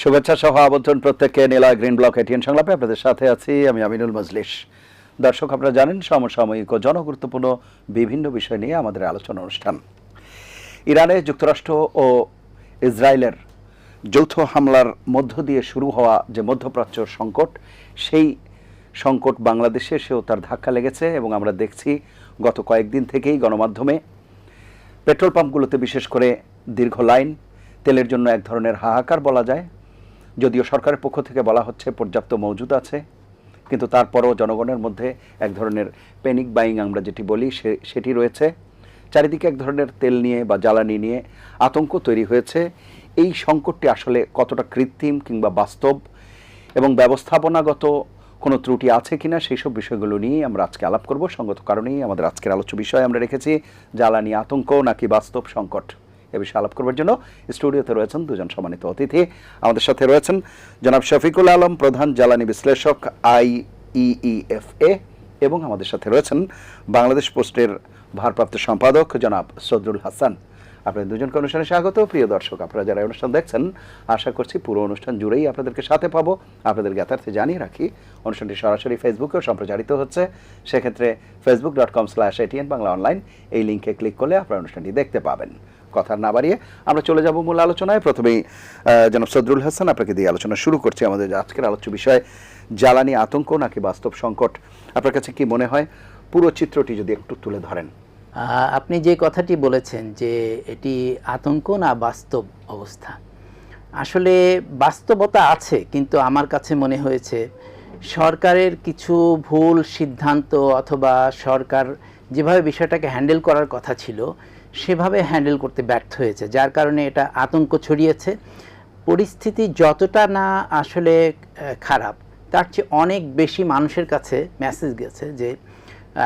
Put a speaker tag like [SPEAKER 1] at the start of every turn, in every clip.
[SPEAKER 1] শুভেচ্ছা সহ আমন্ত্রণ প্রত্যেককে নিলয় গ্রিন ব্লক এটিএন সংলাপে আপনাদের সাথে আছি আমি আমিনুল মজলিস। দর্শক, আপনারা জানেন সমসাময়িক ও জনগুরুত্বপূর্ণ বিভিন্ন বিষয় নিয়ে আমাদের আলোচনা অনুষ্ঠান। ইরানে যুক্তরাষ্ট্র ও ইসরায়েলের যৌথ হামলার মধ্য দিয়ে শুরু হওয়া যে মধ্যপ্রাচ্য সংকট, সেই সংকট বাংলাদেশে এসেও তার ধাক্কা লেগেছে এবং আমরা দেখছি গত কয়েকদিন থেকেই গণমাধ্যমে পেট্রোল পাম্পগুলোতে বিশেষ করে দীর্ঘ লাইন, তেলের জন্য এক ধরনের হাহাকার বলা যায়। যদিও সরকারের পক্ষ থেকে বলা হচ্ছে পর্যাপ্ত মজুদ আছে, কিন্তু তারপরও জনগণের মধ্যে এক ধরনের প্যানিক বাইং আমরা যেটি বলি সেটি রয়েছে। চারিদিকে এক ধরনের তেল নিয়ে বা জ্বালানি নিয়ে আতঙ্ক তৈরি হয়েছে। এই সংকটটি আসলে কতটা কৃত্রিম কিংবা বাস্তব এবং ব্যবস্থাপনাগত কোনো ত্রুটি আছে কিনা সেই সব বিষয়গুলো নিয়ে আমরা আজকে আলাপ করব। সঙ্গত কারণেই আমাদের আজকের আলোচ্য বিষয় আমরা রেখেছি জ্বালানি আতঙ্ক নাকি বাস্তব সংকট। এ বিষয়ে আলাপ করবার জন্য স্টুডিওতে রয়েছেন দুজন সম্মানিত অতিথি। আমাদের সাথে রয়েছেন জনাব শফিকুল আলম, প্রধান জ্বালানি বিশ্লেষক IEEFA, এবং আমাদের সাথে রয়েছেন বাংলাদেশ পোস্টের ভারপ্রাপ্ত সম্পাদক জনাব সদরুল হাসান। আপনাদের দুজনকে অনুষ্ঠানে স্বাগত। প্রিয় দর্শক, আপনারা যারা অনুষ্ঠান দেখছেন, আশা করছি পুরো অনুষ্ঠান জুড়েই আপনাদেরকে সাথে পাবো। আপনাদের জ্ঞাতার্থে জানিয়ে রাখি, অনুষ্ঠানটি সরাসরি ফেসবুকেও সম্প্রচারিত হচ্ছে। সেক্ষেত্রে facebook.com/ATN বাংলা অনলাইন এই লিঙ্কে ক্লিক করলে আপনারা অনুষ্ঠানটি দেখতে পাবেন। কথা না বাড়িয়ে আমরা চলে যাব মূল আলোচনায়। প্রথমেই জনাব সদরুল হাসান, আপনাকে দিয়ে আলোচনা শুরু করছি। আমাদের আজকের আলোচ্য বিষয় জ্বালানি আতঙ্ক নাকি বাস্তব সংকট। আপনার কাছে কি মনে হয়, পুরো চিত্রটি যদি একটু তুলে ধরেন?
[SPEAKER 2] আপনি যে কথাটি বলেছেন যে এটি আতঙ্ক না বাস্তব অবস্থা, আসলে বাস্তবতা আছে, কিন্তু আমার কাছে মনে হয়েছে সরকারের কিছু ভুল সিদ্ধান্ত অথবা সরকার যেভাবে বিষয়টাকে হ্যান্ডেল করার কথা ছিল সেভাবে হ্যান্ডেল করতে ব্যর্থ হয়েছে, যার কারণে এটা আতঙ্ক ছড়িয়েছে। পরিস্থিতি যতটা না আসলে খারাপ, তার চেয়ে অনেক বেশি মানুষের কাছে মেসেজ গেছে যে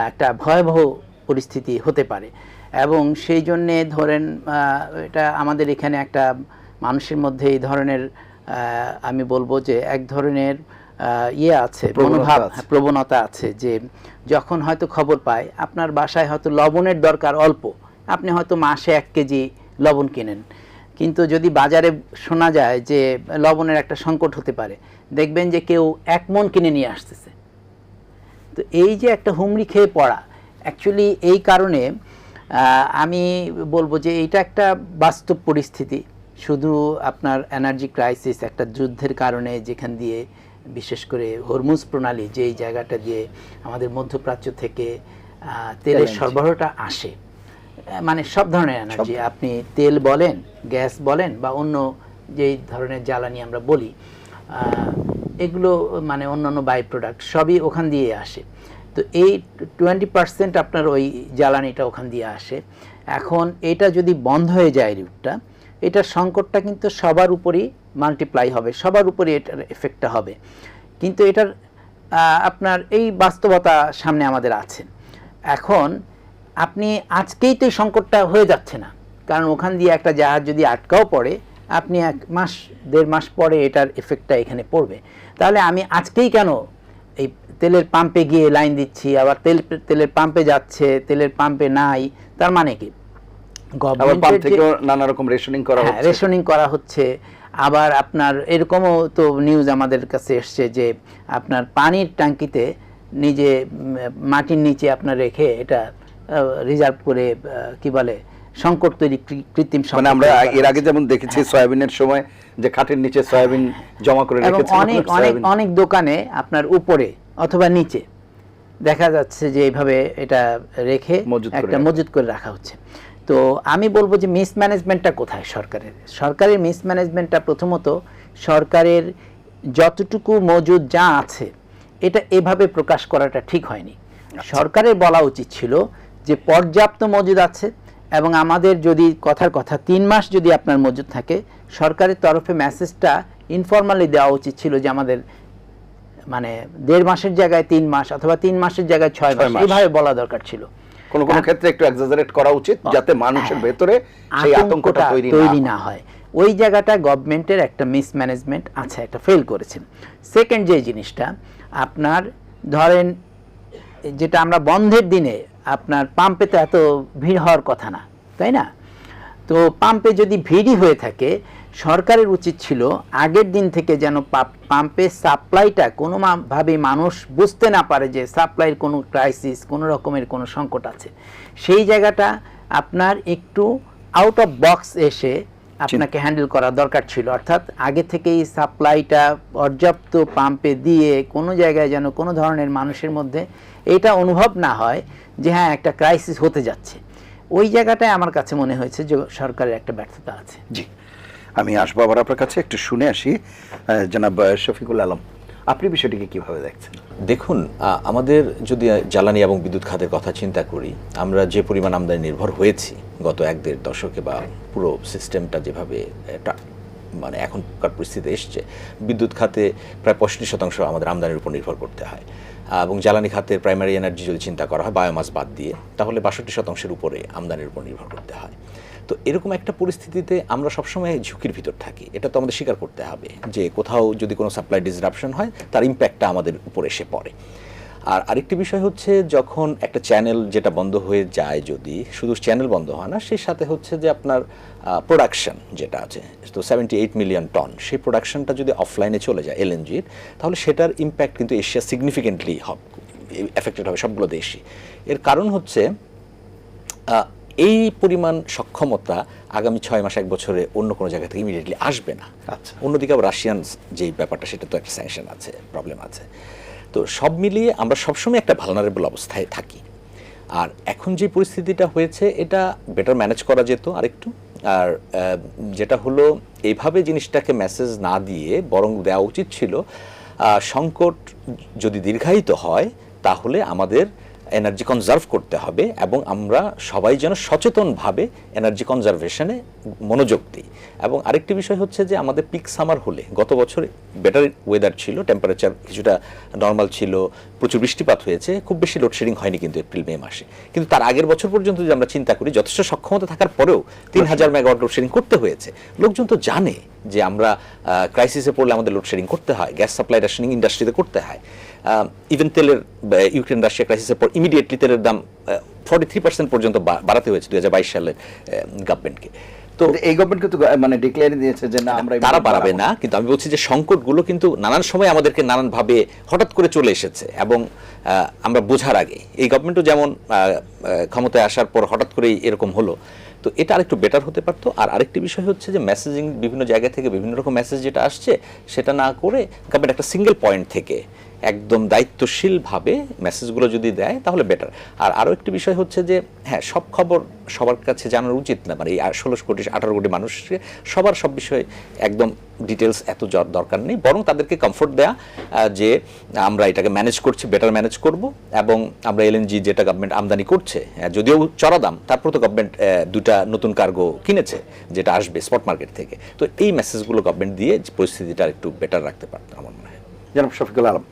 [SPEAKER 2] একটা ভয়াবহ পরিস্থিতি হতে পারে। এবং সেই জন্যে ধরেন এটা আমাদের এখানে একটা মানুষের মধ্যে এই ধরনের আমি বলবো যে এক ধরনের ইয়ে আছে, মনোভাব, প্রবণতা আছে যে যখন হয়তো খবর পায় আপনার বাসায় হয়তো লবণের দরকার অল্প, আপনি হয়তো মাসে 1 কেজি লবণ কিনেন, কিন্তু যদি বাজারে শোনা যায় যে লবণের একটা সংকট হতে পারে, দেখবেন যে কেউ 1 মণ কিনে নিয়ে আসতেছে। তো এই যে একটা হুমড়ি খেয়ে পড়া, অ্যাকচুয়ালি এই কারণে আমি বলবো যে এটা একটা বাস্তব পরিস্থিতি। শুধু আপনার এনার্জি ক্রাইসিস, একটা যুদ্ধের কারণে যেখান দিয়ে বিশেষ করে হরমুজ প্রণালী, যেই জায়গাটা দিয়ে আমাদের মধ্যপ্রাচ্য থেকে তেলের সরবরাহটা আসে, মানে সব ধরনের এনার্জি, আপনি তেল বলেন, গ্যাস বলেন বা অন্য যেই ধরনের জ্বালানি আমরা বলি, এগুলো মানে অন্যান্য বাই প্রোডাক্ট সবই ওখান দিয়ে আসে। তো এই 20% আপনার ওই জ্বালানিটা ওখান দিয়ে আসে। এখন এটা যদি বন্ধ হয়ে যায় রুটটা, এটার সংকটটা কিন্তু সবার উপরই মাল্টিপ্লাই হবে, সবার উপরই এটার এফেক্টটা হবে। কিন্তু এটার আপনার এই বাস্তবতা সামনে আমাদের আছে। এখন আপনি আজকেই তো এই সংকটটা হয়ে যাচ্ছে না, কারণ ওখান দিয়ে একটা জাহাজ যদি আটকাও পড়ে, আপনি 1 মাস 1.5 মাস পরে এটার এফেক্টটা এখানে পড়বে। তাহলে আমি আজকেই কেন এই তেলের পাম্পে গিয়ে লাইন দিচ্ছি, আবার তেলের পাম্পে যাচ্ছে, তেলের পাম্পে নাই, তার মানে কি
[SPEAKER 1] গভর্নমেন্টের নানা রকম রেশনিং
[SPEAKER 2] করা হচ্ছে। আবার আপনার এরকমও তো নিউজ আমাদের কাছে এসছে যে আপনার পানির ট্যাঙ্কিতে নিজে মাটির নিচে আপনার রেখে এটা রিজার্ভ করে কি বলে সংকট তৈরি, কৃত্রিম সংকট।
[SPEAKER 1] মানে আমরা এর আগে যেমন দেখেছি সয়াবিনের সময় যে খাটের নিচে সয়াবিন জমা করে রেখেছে,
[SPEAKER 2] অনেক দোকানে আপনার উপরে অথবা নিচে দেখা যাচ্ছে যে এইভাবে এটা রেখে একটা মজুত করে রাখা হচ্ছে। তো আমি বলবো যে মিসম্যানেজমেন্টটা কোথায় সরকারের মিসম্যানেজমেন্টটা প্রথমত সরকারের যতটুকু মজুদ যা আছে এটা এভাবে প্রকাশ করাটা ঠিক হয়নি। সরকারের বলা উচিত ছিল যে পর্যাপ্ত মজুদ আছে, এবং আমাদের যদি কথার কথা 3 মাস যদি আপনার মজুদ থাকে, সরকারের তরফে মেসেজটা ইনফরমালি দেওয়া উচিত ছিল যে আমাদের মানে 1.5 মাসের জায়গায় 3 মাস অথবা 3 মাসের জায়গায় 6 মাস, এইভাবে বলা দরকার ছিল।
[SPEAKER 1] কোন কোন ক্ষেত্রে একটু এক্সাজারেট করা উচিত, যাতে মানুষের ভেতরে সেই আতঙ্কটা তৈরি না হয়।
[SPEAKER 2] ওই জায়গাটা গভর্নমেন্টের একটা মিসম্যানেজমেন্ট আছে, একটা ফেল করেছেন। সেকেন্ড যে জিনিসটা আপনার ধরেন, যেটা আমরা বন্ধের দিনে আপনার পাম্পে তো এত ভিড় হওয়ার কথা না, তাই না? তো পাম্পে যদি ভিড়ই হয়ে থাকে, সরকারের উচিত ছিল আগের দিন থেকে যেন পাম্পের সাপ্লাইটা কোনোভাবে মানুষ বুঝতে না পারে যে সাপ্লাইয়ের কোনো ক্রাইসিস, কোনো রকমের কোনো সংকট আছে। সেই জায়গাটা আপনার একটু আউট অফ বক্স এসে আপনাকে হ্যান্ডেল করা দরকার ছিল। অর্থাৎ আগে থেকেই সাপ্লাইটা পর্যাপ্ত পাম্পে দিয়ে কোনো জায়গায় যেন কোনো ধরনের মানুষের মধ্যে এটা অনুভব না হয় যে হ্যাঁ একটা ক্রাইসিস হতে যাচ্ছে। ওই জায়গাটায় আমার কাছে মনে হয়েছে যে সরকারের একটা ব্যর্থতা আছে।
[SPEAKER 1] জি, আমি আসবো আবার আপনার কাছে, একটু শুনে আসি। জনাব শফিকুল আলম, আপনি বিষয়টিকে কিভাবে দেখছেন?
[SPEAKER 3] দেখুন, আমাদের যদি জ্বালানি এবং বিদ্যুৎ খাতের কথা চিন্তা করি, আমরা যে পরিমাণ আমদানি নির্ভর হয়েছি গত 1-1.5 দশকে, বা পুরো সিস্টেমটা যেভাবে মানে এখনকার পরিস্থিতি এসছে, বিদ্যুৎ খাতে প্রায় 65% আমাদের আমদানির উপর নির্ভর করতে হয়, এবং জ্বালানি খাতের প্রাইমারি এনার্জি যদি চিন্তা করা হয় বায়োমাস বাদ দিয়ে, তাহলে 62% উপরে আমদানির উপর নির্ভর করতে হয়। তো এরকম একটা পরিস্থিতিতে আমরা সবসময় ঝুঁকির ভিতর থাকি, এটা তো আমাদের স্বীকার করতে হবে যে কোথাও যদি কোনো সাপ্লাই ডিসরাপশন হয় তার ইম্প্যাক্টটা আমাদের উপর এসে পড়ে। আর আরেকটি বিষয় হচ্ছে, যখন একটা চ্যানেল যেটা বন্ধ হয়ে যায়, যদি শুধু চ্যানেল বন্ধ হয় না, সেই সাথে হচ্ছে যে আপনার প্রোডাকশন যেটা আছে, তো 78 মিলিয়ন টন, সেই প্রোডাকশনটা যদি অফলাইনে চলে যায় এলএনজির, তাহলে সেটার ইম্প্যাক্ট কিন্তু এশিয়া সিগনিফিকেন্টলি এফেক্টেড হবে, সবগুলো দেশই। এর কারণ হচ্ছে এই পরিমাণ সক্ষমতা আগামী 6 মাস 1 বছরে অন্য কোনো জায়গা থেকে ইমিডিয়েটলি আসবে না।
[SPEAKER 1] আচ্ছা,
[SPEAKER 3] অন্যদিকে আবার রাশিয়ান যেই ব্যাপারটা, সেটা তো একটা স্যাংশন আছে, প্রবলেম আছে। তো সব মিলিয়ে আমরা সবসময় একটা ভালনারেবল অবস্থায় থাকি। আর এখন যে পরিস্থিতিটা হয়েছে, এটা বেটার ম্যানেজ করা যেত আরেকটু। আর যেটা হলো, এইভাবে জিনিসটাকে মেসেজ না দিয়ে বরং দেওয়া উচিত ছিল, সংকট যদি দীর্ঘায়িত হয় তাহলে আমাদের এনার্জি কনজার্ভ করতে হবে, এবং আমরা সবাই যেন সচেতনভাবে এনার্জি কনজারভেশনে মনোযোগ দিই। এবং আরেকটি বিষয় হচ্ছে যে, আমাদের পিক সামার হলে, গত বছর বেটার ওয়েদার ছিল, টেম্পারেচার কিছুটা নর্মাল ছিল, প্রচুর বৃষ্টিপাত হয়েছে, খুব বেশি লোডশেডিং হয়নি কিন্তু এপ্রিল মে মাসে। কিন্তু তার আগের বছর পর্যন্ত যদি আমরা চিন্তা করি, যথেষ্ট সক্ষমতা থাকার পরেও 3000 মেগাওয়াট লোডশেডিং করতে হয়েছে। লোকজন তো জানে যে আমরা ক্রাইসিসে পড়লে আমাদের লোডশেডিং করতে হয়, গ্যাস সাপ্লাই রেশনিং ইন্ডাস্ট্রিতে করতে হয়। ইভেন তেলের, ইউক্রেন রাশিয়া ক্রাইসিসের পর ইমিডিয়েটলি তেলের দাম 43% পর্যন্ত বাড়াতে হয়েছে 2022 সালের গভর্নমেন্টকে।
[SPEAKER 1] তো এই গভর্নমেন্ট কিন্তু মানে ডিক্লেয়ার দিয়েছে যে না, আমরা
[SPEAKER 3] তারা বাড়াবে না, কিন্তু আমি বলছি যে সংকটগুলো কিন্তু নানান সময় আমাদেরকে নানানভাবে হঠাৎ করে চলে এসেছে, এবং আমরা বোঝার আগে, এই গভর্নমেন্টও যেমন ক্ষমতায় আসার পর হঠাৎ করেই এরকম হলো। তো এটা আরেকটু বেটার হতে পারতো। আর আরেকটি বিষয় হচ্ছে যে, মেসেজিং বিভিন্ন জায়গা থেকে বিভিন্ন রকম মেসেজ যেটা আসছে, সেটা না করে গভর্নমেন্ট একটা সিঙ্গেল পয়েন্ট থেকে একদম দায়িত্বশীলভাবে মেসেজগুলো যদি দেয় তাহলে বেটার। আর আরও একটি বিষয় হচ্ছে যে, হ্যাঁ, সব খবর সবার কাছে জানার উচিত না, মানে এই 16 কোটি 18 কোটি মানুষকে সবার সব বিষয়ে একদম ডিটেলস এত দরকার নেই, বরং তাদেরকে কমফোর্ট দেয়া যে আমরা এটাকে ম্যানেজ করছি, বেটার ম্যানেজ করব, এবং আমরা এলএনজি যেটা গভর্নমেন্ট আমদানি করছে, যদিও চড়া দাম, তারপর তো গভর্নমেন্ট 2টা নতুন কার্গো কিনেছে যেটা আসবে স্পট মার্কেট থেকে। তো এই মেসেজগুলো গভর্নমেন্ট দিয়ে পরিস্থিতিটা একটু বেটার রাখতে পারতো আমার মনে হয়।
[SPEAKER 1] জনাব শফিকুল আলম,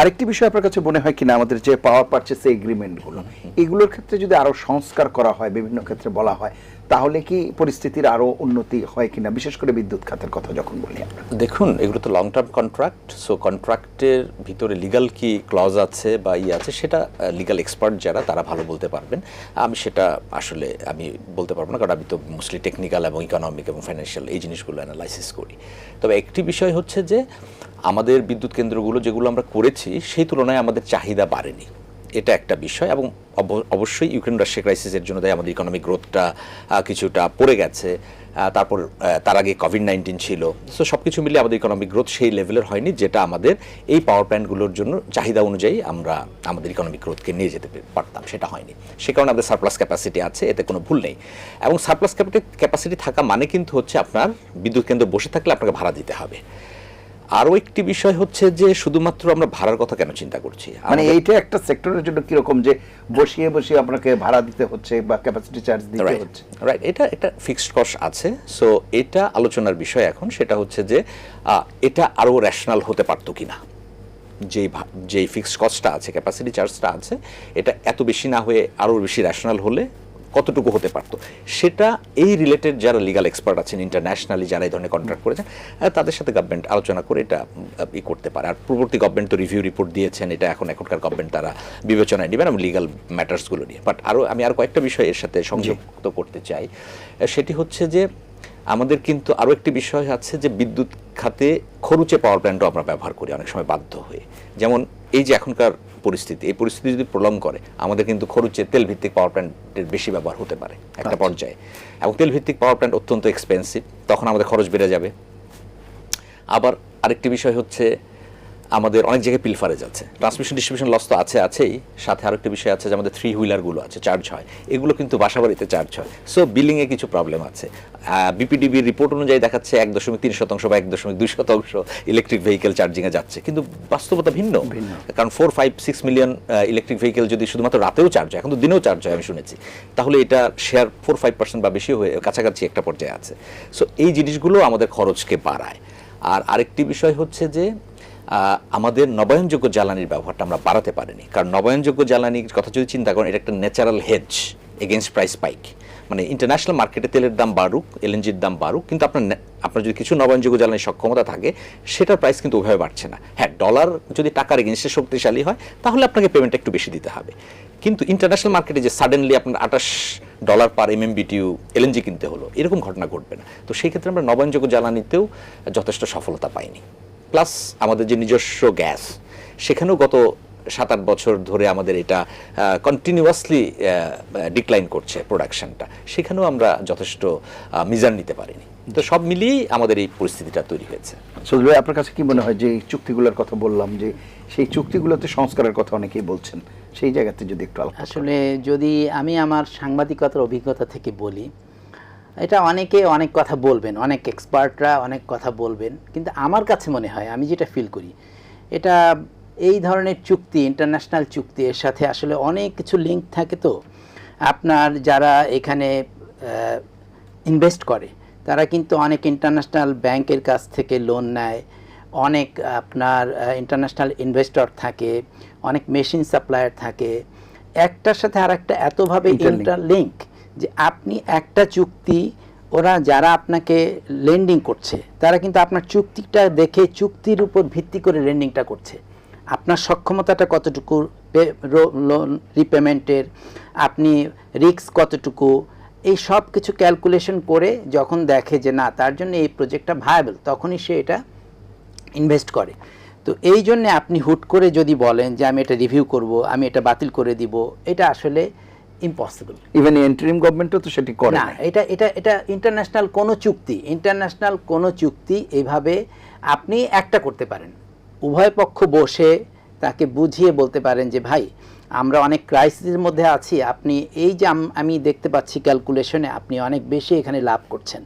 [SPEAKER 1] আরেকটি বিষয় আপনার কাছে মনে হয় কিনা, আমাদের যে পাওয়ার পারচেস এগ্রিমেন্টগুলো, এগুলোর ক্ষেত্রে যদি আরো সংস্কার করা হয়, বিভিন্ন ক্ষেত্রে বলা হয়, তাহলে কি পরিস্থিতির আরো উন্নতি হয় কিনা, বিশেষ করে বিদ্যুৎ খাতের কথা যখন বলি আমরা?
[SPEAKER 3] দেখুন, এগুলো তো লং টার্ম কন্ট্রাক্ট, সো কন্ট্রাক্টের ভিতরে লিগাল কি ক্লজ আছে বা আছে, সেটা লিগাল এক্সপার্ট যারা, তারা ভালো বলতে পারবেন। আমি সেটা আসলে আমি বলতে পারবো না, কারণ আমি তো মোস্টলি টেকনিক্যাল এবং ইকোনমিক এবং ফাইন্যান্সিয়াল এই জিনিসগুলো অ্যানালাইসিস করি। তবে একটি বিষয় হচ্ছে যে, আমাদের বিদ্যুৎ কেন্দ্রগুলো যেগুলো আমরা করেছি, সেই তুলনায় আমাদের চাহিদা বাড়েনি, এটা একটা বিষয়। এবং অবশ্যই ইউক্রেন রাশিয়া ক্রাইসিসের জন্য তাই আমাদের ইকোনমিক গ্রোথটা কিছুটা পড়ে গেছে। তারপর তার আগে কোভিড-19 ছিল, সো সব কিছু মিলিয়ে আমাদের ইকোনমিক গ্রোথ সেই লেভেলের হয়নি, যেটা আমাদের এই পাওয়ার প্ল্যান্টগুলোর জন্য চাহিদা অনুযায়ী আমরা আমাদের ইকোনমিক গ্রোথকে নিয়ে যেতে পারতাম, সেটা হয়নি। সে কারণে আমাদের সারপ্লাস ক্যাপাসিটি আছে, এতে কোনো ভুল নেই। এবং সারপ্লাস ক্যাপাসিটি থাকা মানে কিন্তু হচ্ছে, আপনার বিদ্যুৎ কেন্দ্র বসে থাকলে আপনাকে ভাড়া দিতে হবে। আরও একটি বিষয় হচ্ছে যে, শুধুমাত্র আমরা ভাড়ার কথা কেন চিন্তা করছি,
[SPEAKER 1] মানে এইটা একটা সেক্টরের জন্য কিরকম যে বসিয়ে বসিয়ে আপনাকে ভাড়া দিতে হচ্ছে বা ক্যাপাসিটি চার্জ দিতে হচ্ছে,
[SPEAKER 3] রাইট? এটা একটা ফিক্সড কস্ট আছে, সো এটা আলোচনার বিষয় এখন। সেটা হচ্ছে যে, এটা আরও রেশনাল হতে পারতো কিনা, যেই ফিক্সড কস্টটা আছে, ক্যাপাসিটি চার্জটা আছে, এটা এত বেশি না হয়ে আরও বেশি রেশনাল হলে কতটুকু হতে পারতো, সেটা এই রিলেটেড যারা লিগাল এক্সপার্ট আছেন ইন্টারন্যাশনালি, যারা এই ধরনের কন্ট্রাক্ট করেছেন, তাদের সাথে গভর্নমেন্ট আলোচনা করে এটা করতে পারে। আর পূর্ববর্তী গভর্নমেন্ট তো রিভিউ রিপোর্ট দিয়েছেন, এটা এখনকার গভর্নমেন্ট তারা বিবেচনায় নেবেন এবং লিগাল ম্যাটার্সগুলো নিয়ে। বাট আমি আর কয়েকটা বিষয় এর সাথে সংযুক্ত করতে চাই। সেটি হচ্ছে যে, আমাদের কিন্তু আরও একটি বিষয় আছে যে বিদ্যুৎ খাতে খরুচে পাওয়ার প্ল্যান্টও আমরা ব্যবহার করি অনেক সময় বাধ্য হয়ে। যেমন এই যে এখনকার পরিস্থিতি, এই পরিস্থিতি যদি প্রলং করে আমাদের কিন্তু খরুচে তেল ভিত্তিক পাওয়ার প্ল্যান্টের বেশি ব্যবহার হতে পারে একটা পর্যায়ে, এবং তেল ভিত্তিক পাওয়ার প্ল্যান্ট অত্যন্ত এক্সপেন্সিভ, তখন আমাদের খরচ বেড়ে যাবে। আবার আরেকটি বিষয় হচ্ছে আমাদের অনেক জায়গায় পিলফারেজ আছে, ট্রান্সমিশন ডিস্ট্রিবিউশন লস তো আছেই, সাথে আরেকটি বিষয় আছে যে আমাদের 3 হুইলারগুলো আছে চার্জ হয়, এগুলো কিন্তু বাসাবাড়িতে চার্জ হয়। সো বিলিংয়ে কিছু প্রবলেম আছে। বিপিডিবির রিপোর্ট অনুযায়ী দেখাচ্ছে 1.3% বা 1.2% ইলেকট্রিক ভেহিকেল চার্জিংয়ে যাচ্ছে, কিন্তু বাস্তবতা ভিন্ন। কারণ 4-5-6 মিলিয়ন ইলেকট্রিক ভেহিকেল যদি শুধুমাত্র রাতেও চার্জ হয়, এখন তো দিনেও চার্জ হয় আমি শুনেছি, তাহলে এটা শেয়ার 4-5% বা বেশি হয়ে কাছাকাছি একটা পর্যায়ে আছে। সো এই জিনিসগুলো আমাদের খরচকে বাড়ায়। আর আরেকটি বিষয় হচ্ছে যে আমাদের নবায়নযোগ্য জ্বালানির ব্যবহারটা আমরা বাড়াতে পারিনি, কারণ নবায়নযোগ্য জ্বালানির কথা যদি চিন্তা করেন, এটা একটা natural hedge against price spike. মানে ইন্টারন্যাশনাল মার্কেটে তেলের দাম বাড়ুক, এলএনজির দাম বাড়ুক, কিন্তু আপনার যদি কিছু নবায়নযোগ্য জ্বালানির সক্ষমতা থাকে, সেটার প্রাইস কিন্তু ওইভাবে বাড়ছে না। হ্যাঁ, ডলার যদি টাকার এগেনস্টে শক্তিশালী হয় তাহলে আপনাকে পেমেন্টটা একটু বেশি দিতে হবে, কিন্তু ইন্টারন্যাশনাল মার্কেটে যে সাডেনলি আপনার $28 পার MMBTU এলএনজি কিনতে হলো, এরকম ঘটনা ঘটবে না। তো সেই ক্ষেত্রে আমরা নবায়নযোগ্য জ্বালানিতেও যথেষ্ট সফলতা পাইনি। প্লাস আমাদের যে নিজস্ব গ্যাস, সেখানেও গত 7-8 বছর ধরে আমাদের এটা কন্টিনিউয়াসলি ডিক্লাইন করছে প্রোডাকশনটা, সেখানেও আমরা যথেষ্ট মিজান নিতে পারিনি। তো সব মিলিয়েই আমাদের এই পরিস্থিতিটা তৈরি হয়েছে।
[SPEAKER 1] সজল ভাই, আপনার কাছে কি মনে হয় যে এই চুক্তিগুলোর কথা বললাম, যে সেই চুক্তিগুলোতে সংস্কারের কথা অনেকেই বলছেন, সেই জায়গাতে যদি একটু আলোচনা করেন।
[SPEAKER 2] আসলে যদি আমি আমার সাংবাদিকতার অভিজ্ঞতা থেকে বলি, এটা অনেকে অনেক কথা বলবেন, অনেক এক্সপার্টরা অনেক কথা বলবেন, কিন্তু আমার কাছে মনে হয়, আমি যেটা ফিল করি, এটা এই ধরনের চুক্তি, ইন্টারন্যাশনাল চুক্তি, এর সাথে আসলে অনেক কিছু লিঙ্ক থাকে। তো আপনার যারা এখানে ইনভেস্ট করে, তারা কিন্তু অনেক ইন্টারন্যাশনাল ব্যাংকের কাছ থেকে লোন নেয়, অনেক আপনার ইন্টারন্যাশনাল ইনভেস্টর থাকে, অনেক মেশিন সাপ্লায়ার থাকে, একটার সাথে আর একটা এতভাবে ইন্টারলিঙ্ক যে আপনি একটা চুক্তি, ওরা যারা আপনাকে লেন্ডিং করছে, তারা কিন্তু আপনার চুক্তিটা দেখে চুক্তির উপর ভিত্তি করে লেন্ডিংটা করছে। আপনার সক্ষমতাটা কতটুকু লোন রিপেমেন্টের, আপনি রিস্ক কতটুকু, এই সব কিছু ক্যালকুলেশন করে যখন দেখে যে না, তার জন্য এই প্রজেক্টটা ভায়াবল, তখনই সে এটা ইনভেস্ট করে। তো এই জন্যে আপনি হুট করে যদি বলেন যে আমি এটা রিভিউ করব, আমি এটা বাতিল করে দিব, এটা আসলে ইম্পসিবল।
[SPEAKER 1] ইভেন ইন্টারিম গভর্নমেন্টও তো সেটি করে
[SPEAKER 2] না। এটা ইন্টারন্যাশনাল কোনো চুক্তি এইভাবে আপনি একটা করতে পারেন, উভয় পক্ষ বসে তাকে বুঝিয়ে বলতে পারেন যে ভাই, আমরা অনেক ক্রাইসিসের মধ্যে আছি, আপনি এই যে আমি দেখতে পাচ্ছি ক্যালকুলেশনে আপনি অনেক বেশি এখানে লাভ করছেন।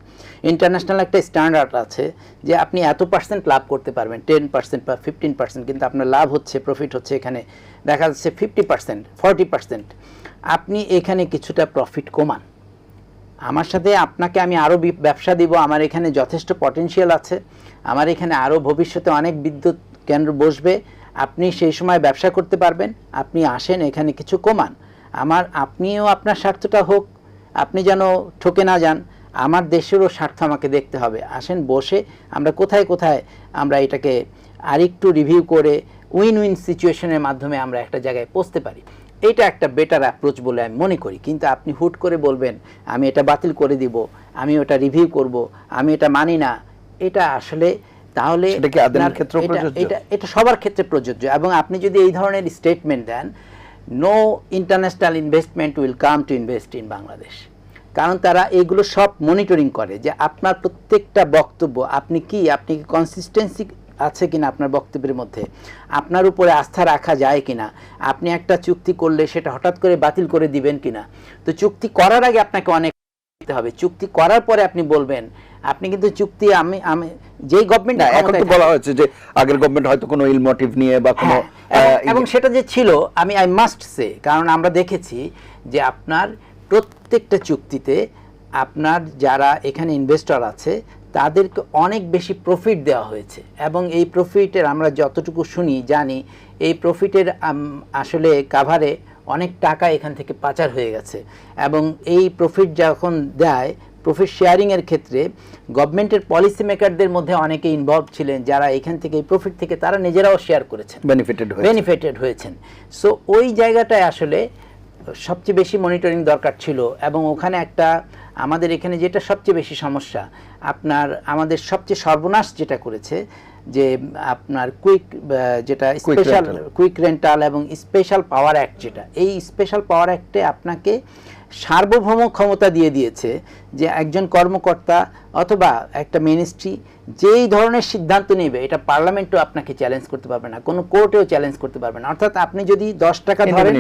[SPEAKER 2] ইন্টারন্যাশনাল একটা স্ট্যান্ডার্ড আছে যে আপনি এত % লাভ করতে পারবেন, 10% বা 15%, কিন্তু আপনার লাভ হচ্ছে, প্রফিট হচ্ছে এখানে দেখা যাচ্ছে 50%, 40%। আপনি এখানে কিছুটা প্রফিট কমান, আমার সাথে আপনাকে আমি আরও ব্যবসা দিব, আমার এখানে যথেষ্ট পটেনশিয়াল আছে, আমার এখানে আরও ভবিষ্যতে অনেক বিদ্যুৎ কেন্দ্র বসবে, আপনি সেই সময় ব্যবসা করতে পারবেন, আপনি আসেন এখানে কিছু কমান, আপনিও আপনার স্বার্থটা হোক, আপনি যেন ঠকে না যান, আমার দেশেরও স্বার্থ আমাকে দেখতে হবে, আসেন বসে আমরা কোথায় আমরা এটাকে আরেকটু রিভিউ করে উইন উইন সিচুয়েশনের মাধ্যমে আমরা একটা জায়গায় পৌঁছতে পারি। এটা একটা বেটার অ্যাপ্রোচ বলে আমি মনে করি। কিন্তু আপনি হুট করে বলবেন আমি এটা বাতিল করে দিব, আমি ওটা রিভিউ করব, আমি এটা মানি না, এটা আসলে তাহলে এটা সবার ক্ষেত্রে প্রযোজ্য। এবং আপনি যদি এই ধরনের স্টেটমেন্ট দেন, no international investment will come to invest in Bangladesh, কারণ তারা এইগুলো সব মনিটরিং করে যে আপনার প্রত্যেকটা বক্তব্য, আপনি কি কনসিস্টেন্সি আছে কিনা আপনার বক্তব্যের মধ্যে, আপনার উপরে আস্থা রাখা যায় কিনা, আপনি একটা চুক্তি করলে সেটা হঠাৎ করে বাতিল করে দিবেন কিনা। তো চুক্তি করার আগে আপনাকে অনেক দিতে হবে, চুক্তি করার পরে আপনি বলবেন। আপনি কিন্তু চুক্তি আমি যেই গভর্নমেন্ট,
[SPEAKER 1] এখন তো বলা হয়েছে যে আগের গভর্নমেন্ট হয়তো কোনো ইল মোটিভ নিয়ে বা কোনো,
[SPEAKER 2] এবং সেটা যে ছিল, আই মাস্ট সে, কারণ আমরা দেখেছি যে আপনার প্রত্যেকটা চুক্তিতে আপনার যারা এখানে ইনভেস্টর আছে তাদেরকে অনেক বেশি প্রফিট দেওয়া হয়েছে, এবং এই প্রফিটের আমরা যতটুকু শুনি জানি, এই প্রফিটের আসলে কাভারে অনেক টাকা এখান থেকে পাচার হয়ে গেছে। এবং এই প্রফিট যখন দেয়, প্রফিট শেয়ারিংয়ের ক্ষেত্রে গভর্নমেন্টের পলিসি মেকারদের মধ্যে অনেকে ইনভলভ ছিলেন, যারা এখান থেকে এই প্রফিট থেকে তারা নিজেরাও শেয়ার করেছেন, বেনিফিটেড হয়েছেন। সো ওই জায়গাটায় আসলে সবচেয়ে বেশি মনিটরিং দরকার ছিল, এবং ওখানে একটা আমাদের এখানে যেটা সবচেয়ে বেশি সমস্যা, আমাদের সবচেয়ে সর্বনাশ যেটা করেছে যে আপনার যেটা স্পেশাল কুইক রেন্টাল এবং স্পেশাল পাওয়ার অ্যাক্ট, যেটা এই স্পেশাল পাওয়ার অ্যাক্টে আপনাকে সার্বভৌম ক্ষমতা দিয়ে দিয়েছে যে একজন কর্মকর্তা অথবা একটা মিনিস্ট্রি যেই ধরনের সিদ্ধান্ত নেবে এটা পার্লামেন্টও আপনাকে চ্যালেঞ্জ করতে পারবে না, কোনো কোর্টেও চ্যালেঞ্জ করতে পারবে না। অর্থাৎ আপনি যদি 10 টাকা ধরেন,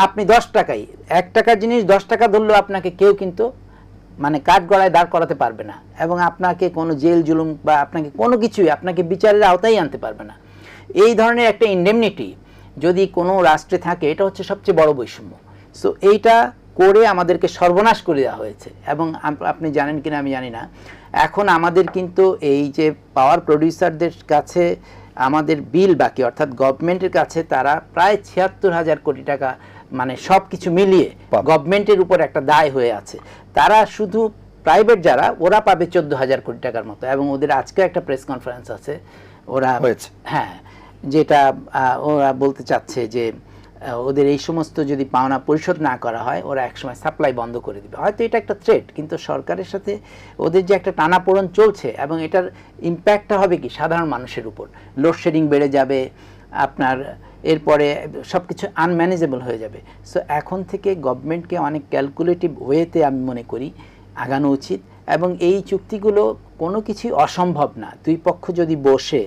[SPEAKER 2] আপনি 10 টাকাই 1 টাকার জিনিস 10 টাকা ধরলেও আপনাকে কেউ কিন্তু মানে কাঠগড়ায় দাঁড় করাতে পারবে না, এবং আপনাকে কোনো জেল জুলুম বা আপনাকে কোনো কিছুই আপনাকে বিচারের আওতায় আনতে পারবে না। এই ধরনের একটা ইন্ডেমনিটি যদি কোনো রাষ্ট্রে থাকে, এটা হচ্ছে সবচেয়ে বড় বৈষম্য। সো এইটা করে আমাদেরকে সর্বনাশ করে দেওয়া হয়েছে। এবং আপনি জানেন কিনা আমি জানি না, এখন আমাদের কিন্তু এই যে পাওয়ার প্রডিউসারদের কাছে আমাদের বিল বাকি, অর্থাৎ গভর্নমেন্টের কাছে তারা প্রায় ৭৬,০০০ কোটি টাকা মানে সব কিছু মিলিয়ে গভর্নমেন্টের উপর একটা দায় হয়ে আছে। তারা শুধু প্রাইভেট যারা, ওরা পাবে ১৪,০০০ কোটি টাকার মতো। এবং ওদের আজকে একটা প্রেস কনফারেন্স আছে, ওরা হ্যাঁ যেটা ওরা বলতে চাচ্ছে যে ওদের এই সমস্ত যদি পাওনা পরিশোধ না করা হয় ওরা একসময় সাপ্লাই বন্ধ করে দিবে। হয়তো এটা একটা থ্রেট, কিন্তু সরকারের সাথে ওদের যে একটা টানাপোড়েন চলছে, এবং এটার ইম্প্যাক্টটা হবে কি সাধারণ মানুষের উপর, লোডশেডিং বেড়ে যাবে, আপনার এরপরে সব কিছু আনম্যানেজেবল হয়ে যাবে। সো এখন থেকে গভর্নমেন্টকে অনেক ক্যালকুলেটিভ ওয়েতে আমি মনে করি আগানো উচিত। এবং এই চুক্তিগুলো কোনো কিছুই অসম্ভব না। দুই পক্ষ যদি বসে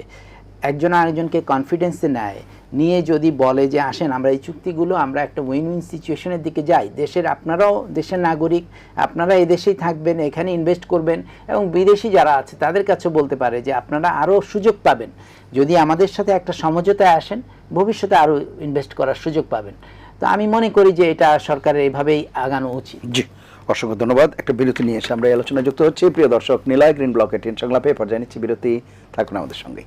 [SPEAKER 2] একজন আরেকজনকে কনফিডেন্সে নিয়ে যদি বলে যে আসেন আমরা এই চুক্তিগুলো আমরা একটা উইন উইন সিচুয়েশনের দিকে যাই, আপনারাও দেশের নাগরিক, আপনারা এই দেশেই থাকবেন, এখানে ইনভেস্ট করবেন, এবং বিদেশি যারা আছে তাদের কাছেও বলতে পারে যে আপনারা আরও সুযোগ পাবেন যদি আমাদের সাথে একটা সমঝোতায় আসেন, ভবিষ্যতে আরও ইনভেস্ট করার সুযোগ পাবেন। তো আমি মনে করি যে এটা সরকারের এইভাবেই আগানো উচিত।
[SPEAKER 1] জি, অসংখ্য ধন্যবাদ। একটা বিরতি নিয়ে এসে আমরা এই আলোচনায় যুক্ত হচ্ছি। প্রিয় দর্শক, নিলয় গ্রিন ব্লক এটিএন সংলাপে পর্যায়ে নিচ্ছি বিরতি, থাকুন আমাদের সঙ্গে।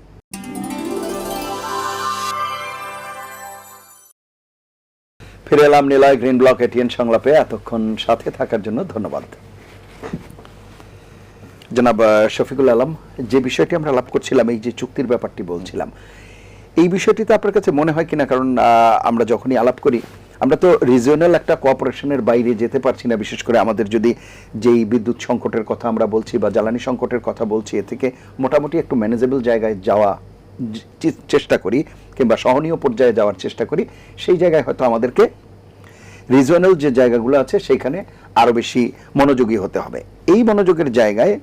[SPEAKER 1] ফিরে এলাম নিলয় গ্রিন ব্লক এটিএন সংলাপে। এতক্ষণ সাথে থাকার জন্য ধন্যবাদ। জনাব শফিকুল আলম, যে বিষয়টি আমরা আলাপ করছিলাম, এই যে চুক্তির ব্যাপারটি বলছিলাম, এই বিষয়টিতে আপনার কাছে মনে হয় কিনা, কারণ আমরা যখনই আলাপ করি আমরা তো রিজিওনাল একটা কোঅপারেশনের বাইরে যেতে পারছি না। বিশেষ করে আমাদের যদি যেই বিদ্যুৎ সংকটের কথা আমরা বলছি বা জ্বালানি সংকটের কথা বলছি, এ থেকে মোটামুটি একটু ম্যানেজেবল জায়গায় যাওয়া চেষ্টা করি কিংবা সহনীয় পর্যায়ে যাওয়ার চেষ্টা করি, সেই জায়গায় হয়তো আমাদেরকে রিজিওনাল যে জায়গাগুলো আছে সেইখানে আরও বেশি মনোযোগী হতে হবে। এই মনোযোগের জায়গায়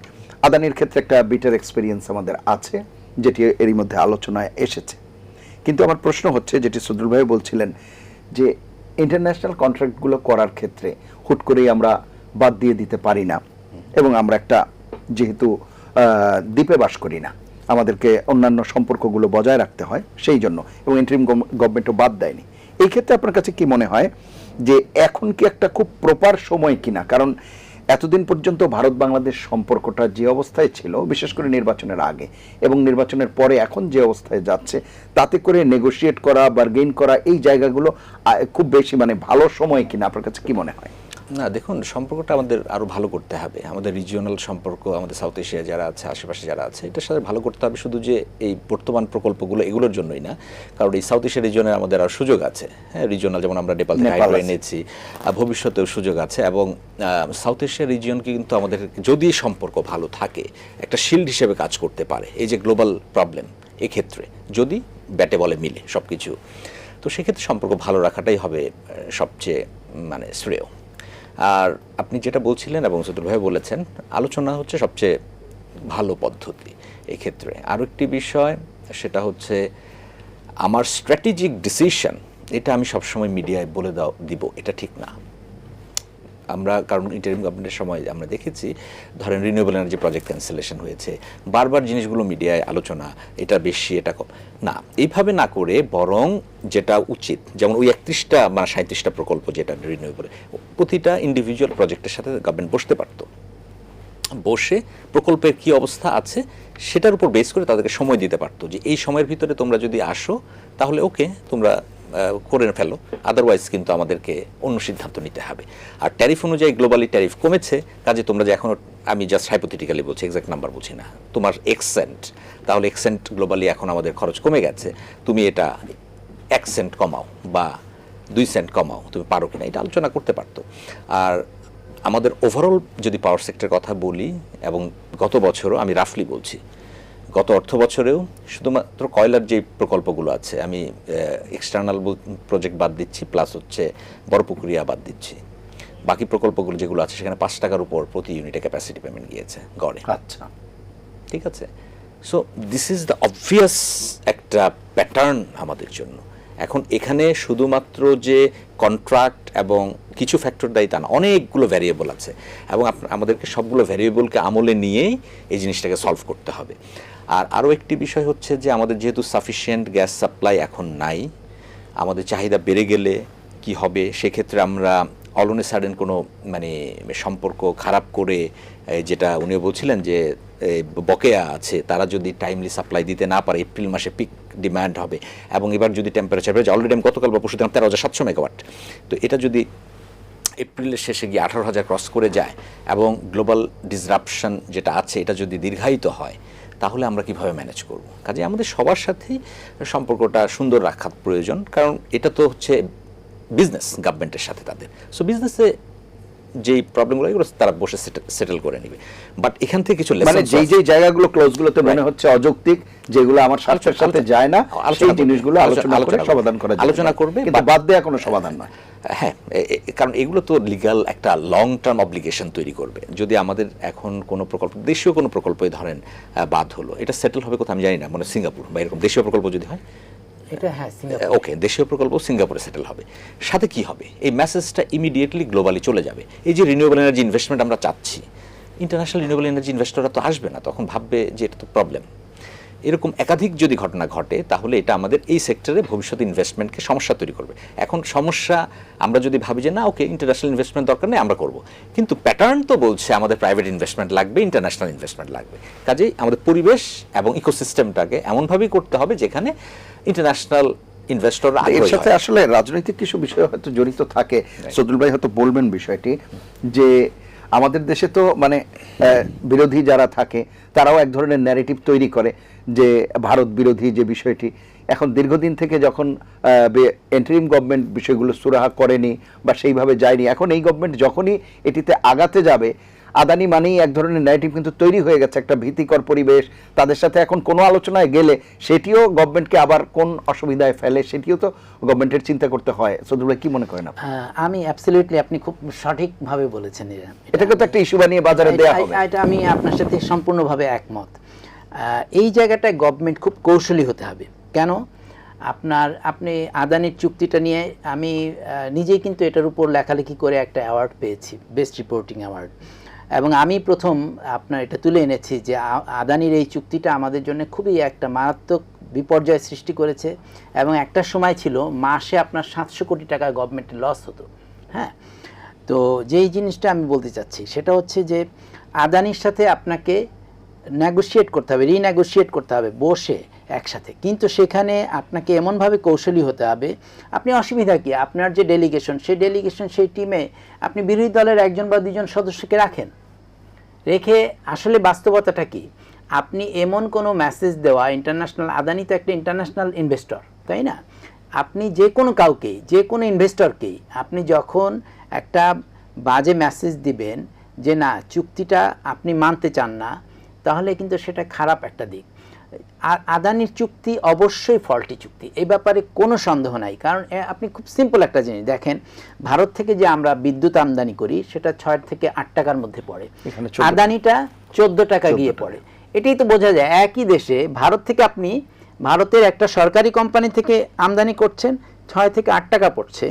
[SPEAKER 1] আদানির ক্ষেত্রে একটা বিটার এক্সপিরিয়েন্স আমাদের আছে, যেটি এরই মধ্যে আলোচনায় এসেছে। কিন্তু আমার প্রশ্ন হচ্ছে, যেটি সদরুল ভাই বলছিলেন, যে ইন্টারন্যাশনাল কন্ট্রাক্টগুলো করার ক্ষেত্রে হুট করেই আমরা বাদ দিয়ে দিতে পারি না, এবং আমরা একটা যেহেতু দ্বীপে বাস করি না, আমাদেরকে অন্যান্য সম্পর্কগুলো বজায় রাখতে হয়, সেই জন্য, এবং ইন্টারিম গভর্নমেন্টও বাদ দেয়নি। এই ক্ষেত্রে আপনার কাছে কি মনে হয় যে এখন কি একটা খুব প্রপার সময় কিনা? কারণ এতদিন পর্যন্ত ভারত বাংলাদেশ সম্পর্কটা যে অবস্থায় ছিল, বিশেষ করে নির্বাচনের আগে এবং নির্বাচনের পরে এখন যে অবস্থায় যাচ্ছে, তাতে করে নেগোশিয়েট করা, বার্গেইন করা, এই জায়গাগুলো খুব বেশি মানে ভালো সময় কিনা আপনার কাছে কি মনে হয়?
[SPEAKER 3] না, দেখুন, সম্পর্কটা আমাদের আরও ভালো করতে হবে। আমাদের রিজিওনাল সম্পর্ক, আমাদের সাউথ এশিয়া যারা আছে, আশেপাশে যারা আছে, এটার সাথে ভালো করতে হবে। শুধু যে এই বর্তমান প্রকল্পগুলো এগুলোর জন্যই না, কারণ এই সাউথ এশিয়া রিজিয়নে আমাদের আর সুযোগ আছে। হ্যাঁ, রিজিওনাল যেমন আমরা নেপাল থেকে হাইড্রো এনেছি, ভবিষ্যতেও সুযোগ আছে। এবং সাউথ এশিয়া রিজিয়নকে কিন্তু আমাদের যদি সম্পর্ক ভালো থাকে একটা শিল্ড হিসেবে কাজ করতে পারে। এই যে গ্লোবাল প্রবলেম, এক্ষেত্রে যদি ব্যাটে বলে মিলে সব কিছু, তো সেক্ষেত্রে সম্পর্ক ভালো রাখাটাই হবে সবচেয়ে মানে শ্রেয়। আর আপনি যেটা বলছিলেন এবং সদরুল ভাই বলেছেন, আলোচনা হচ্ছে সবচেয়ে ভালো পদ্ধতি এই ক্ষেত্রে। আরও একটি বিষয়, সেটা হচ্ছে আমার স্ট্র্যাটেজিক ডিসিশন, এটা আমি সবসময় মিডিয়ায় বলে দিব এটা ঠিক না। আমরা কারণ ইন্টারিম গভর্নমেন্টের সময় আমরা দেখেছি, ধরেন রিনিউয়েবল এনার্জি প্রজেক্ট ক্যান্সেলেশন হয়েছে, বারবার জিনিসগুলো মিডিয়ায় আলোচনা, এটা বেশি, এটা কম না, এইভাবে না করে বরং যেটা উচিত, যেমন ওই 31টা বা 37টা প্রকল্প যেটা রিনিউয়েবল, প্রতিটা ইন্ডিভিজুয়াল প্রজেক্টের সাথে গভর্নমেন্ট বসতে পারতো, বসে প্রকল্পের কি অবস্থা আছে সেটার উপর বেস করে তাদেরকে সময় দিতে পারতো, যে এই সময়ের ভিতরে তোমরা যদি আসো তাহলে ওকে তোমরা করে ফেলো, আদারওয়াইজ কিন্তু আমাদেরকে অন্য সিদ্ধান্ত নিতে হবে। আর ট্যারিফ অনুযায়ী গ্লোবালি ট্যারিফ কমেছে, কাজে তোমরা যে এখনও, আমি জাস্ট হাইপোথেটিক্যালি বলছি, এক্সাক্ট নাম্বার বুঝি না, তোমার এক্সেন্ট, তাহলে এক্সেন্ট গ্লোবালি এখন আমাদের খরচ কমে গেছে, তুমি এটা 1 সেন্ট কমাও বা 2 সেন্ট কমাও, তুমি পারো কিনা, এটা আলোচনা করতে পারতো। আর আমাদের ওভারঅল যদি পাওয়ার সেক্টর কথা বলি, এবং গত বছরও আমি রাফলি বলছি, গত অর্থ বছরেও শুধুমাত্র কয়লার যে প্রকল্পগুলো আছে, আমি এক্সটার্নাল প্রজেক্ট বাদ দিচ্ছি, প্লাস হচ্ছে বড় পুকুরিয়া বাদ দিচ্ছি, বাকি প্রকল্পগুলো যেগুলো আছে সেখানে 5 টাকার উপর প্রতি ইউনিটে ক্যাপাসিটি পেমেন্ট গিয়েছে গড়ে।
[SPEAKER 1] আচ্ছা,
[SPEAKER 3] ঠিক আছে। So this is the obvious একটা প্যাটার্ন আমাদের জন্য। এখন এখানে শুধুমাত্র যে কন্ট্রাক্ট এবং কিছু ফ্যাক্টর দায়ী তা না, অনেকগুলো ভ্যারিয়েবল আছে, এবং আমাদেরকে সবগুলো ভ্যারিয়েবলকে আমলে নিয়েই এই জিনিসটাকে সলভ করতে হবে। আর আরও একটি বিষয় হচ্ছে যে আমাদের যেহেতু সাফিসিয়েন্ট গ্যাস সাপ্লাই এখন নাই, আমাদের চাহিদা বেড়ে গেলে কি হবে, সেক্ষেত্রে আমরা অল অন এ সাডেন কোনো মানে সম্পর্ক খারাপ করে, যেটা উনিও বলছিলেন যে বকেয়া আছে, তারা যদি টাইমলি সাপ্লাই দিতে না পারে, এপ্রিল মাসে পিক ডিমান্ড হবে, এবং এবার যদি টেম্পারেচার বেড়ে যায়, অলরেডি আমি গতকাল বা পরশু দিলাম 13,700 মেগাওয়াট, তো এটা যদি এপ্রিলের শেষে গিয়ে 18,000 ক্রস করে যায় এবং গ্লোবাল ডিসরাপশন যেটা আছে এটা যদি দীর্ঘায়িত হয়, তাহলে আমরা কিভাবে ম্যানেজ করব? কাজে আমাদের সবার সাথেই সম্পর্কটা সুন্দর রাখার প্রয়োজন, কারণ এটা তো হচ্ছে বিজনেস গভর্নমেন্টের সাথে তাদের। সো বিজনেসে যেই প্রবলেমগুলো এগুলো তারা বসে সেটেল করে নেবে, বাট এখান থেকে কিছু
[SPEAKER 1] মানে যেই জায়গাগুলো ক্লোজগুলোতে মনে হচ্ছে অযৌক্তিক, যেগুলো আমার স্বার্থের সাথে যায় না, সেই জিনিসগুলো আলোচনা করে সমাধান করা
[SPEAKER 3] আলোচনা করবে,
[SPEAKER 1] কিন্তু বাদ দেওয়া কোনো সমাধান নয়।
[SPEAKER 3] হ্যাঁ, কারণ এগুলো তো লিগ্যাল একটা লং টার্ম অব্লিগেশন তৈরি করবে। যদি আমাদের এখন কোনো প্রকল্প, দেশীয় কোনো প্রকল্পই ধরেন বাদ হলো, এটা সেটেল হবে কোথাও আমি জানি না, মানে সিঙ্গাপুর বা এরকম দেশীয় প্রকল্প যদি হয়,
[SPEAKER 2] এটা হ্যাঁ
[SPEAKER 3] ওকে, দেশীয় প্রকল্প সিঙ্গাপুরে সেটেল হবে। সাথে কি হবে, এই মেসেজটা ইমিডিয়েটলি গ্লোবালি চলে যাবে। এই যে রিনিউয়েবল এনার্জি ইনভেস্টমেন্ট আমরা চাচ্ছি, ইন্টারন্যাশনাল রিনিউয়েবল এনার্জি ইনভেস্টররা তো আসবে না, তখন ভাববে যে এটা তো প্রবলেম। এরকম একাধিক যদি ঘটনা ঘটে, তাহলে এটা আমাদের এই সেক্টরে ভবিষ্যতে ইনভেস্টমেন্টকে সমস্যা তৈরি করবে। এখন সমস্যা আমরা যদি ভাবি যে না, ওকে ইন্টারন্যাশনাল ইনভেস্টমেন্ট দরকার নেই, আমরা করব, কিন্তু প্যাটার্ন তো বলছে আমাদের প্রাইভেট ইনভেস্টমেন্ট লাগবে, ইন্টারন্যাশনাল ইনভেস্টমেন্ট লাগবে। কাজেই আমাদের পরিবেশ এবং ইকোসিস্টেমটাকে এমনভাবেই করতে হবে যেখানে ইন্টারন্যাশনাল ইনভেস্টররা।
[SPEAKER 1] এর সাথে আসলে রাজনৈতিক কিছু বিষয় হয়তো জড়িত থাকে, সদুল ভাই হয়তো বলবেন বিষয়টি, যে আমাদের দেশে তো মানে বিরোধী যারা থাকে তারাও এক ধরনের ন্যারেটিভ তৈরি করে যে ভারত বিরোধী যে বিষয়টি, এখন দীর্ঘদিন থেকে যখন এন্টারিম গভর্নমেন্ট বিষয়গুলো সুরাহা করেনি বা সেইভাবে যায়নি, এখন এই গভর্নমেন্ট যখনই এটিতে আগাতে যাবে, আদানি মানেই এক ধরনের ন্যারেটিভ কিন্তু তৈরি হয়ে গেছে, একটা ভীতিকর পরিবেশ। তাদের সাথে এখন কোনো আলোচনায় গেলে সেটিও গভর্নমেন্টকে আবার কোন অসুবিধায় ফেলে, সেটিও তো গভর্নমেন্টের চিন্তা করতে হয়। সদুল ভাই কি মনে করেন আপনি?
[SPEAKER 2] আমি অ্যাবসলিউটলি, আপনি খুব সঠিকভাবে বলেছেন।
[SPEAKER 1] এটাকে তো একটা ইস্যু বানিয়ে বাজারে দেওয়া হবে।
[SPEAKER 2] এটা আমি আপনার সাথে সম্পূর্ণভাবে একমত। এই জায়গাটায় গভর্নমেন্ট খুব কৌশলী হতে হবে। কেন? আপনি আদানির চুক্তিটা নিয়ে আমি নিজেই কিন্তু এটার উপর লেখালেখি করে একটা অ্যাওয়ার্ড পেয়েছি, বেস্ট রিপোর্টিং অ্যাওয়ার্ড, এবং আমি প্রথম আপনার এটা তুলে এনেছি যে আদানির এই চুক্তিটা আমাদের জন্য খুবই একটা মারাত্মক বিপর্যয় সৃষ্টি করেছে, এবং একটা সময় ছিল মাসে আপনার 700 কোটি টাকা গভর্নমেন্টের লস হতো। হ্যাঁ, তো যেই জিনিসটা আমি বলতে চাচ্ছি সেটা হচ্ছে যে আদানির সাথে আপনাকে নেগোশিয়েট করতে হবে, রিনেগোশিয়েট করতে হবে বসে একসাথে, কিন্তু সেখানে আপনাকে এমনভাবে কৌশলী হতে হবে। আপনি অসুবিধা কি, আপনার যে ডেলিগেশন, সেই টিমে আপনি বিরোধী দলের 1 বা 2 সদস্যকে রাখেন, রেখে আসলে বাস্তবতাটা কি, আপনি এমন কোনো মেসেজ দেওয়া, ইন্টারন্যাশনাল, আদানি তো একটা ইন্টারন্যাশনাল ইনভেস্টর, তাই না? আপনি যে কোনো কাউকেই, যে কোনো ইনভেস্টরকেই আপনি যখন একটা বাজে মেসেজ দিবেন যে না, চুক্তিটা আপনি মানতে চান না, তাহলে কিন্তু সেটা খারাপ একটা দিক। আর আদানির চুক্তি অবশ্যই ফল্টি চুক্তি, এই ব্যাপারে কোনো সন্দেহ নাই। কারণ আপনি খুব সিম্পল একটা জিনিস দেখেন, ভারত থেকে যে আমরা বিদ্যুৎ আমদানি করি সেটা 6 থেকে 8 টাকার মধ্যে পড়ে, আদানিটা 14 টাকা গিয়ে পড়ে। এটাই তো বোঝা যায় একই দেশে ভারত থেকে আপনি ভারতের একটা সরকারি কোম্পানি থেকে আমদানি করছেন, 6 থেকে 8 টাকা পড়ছে,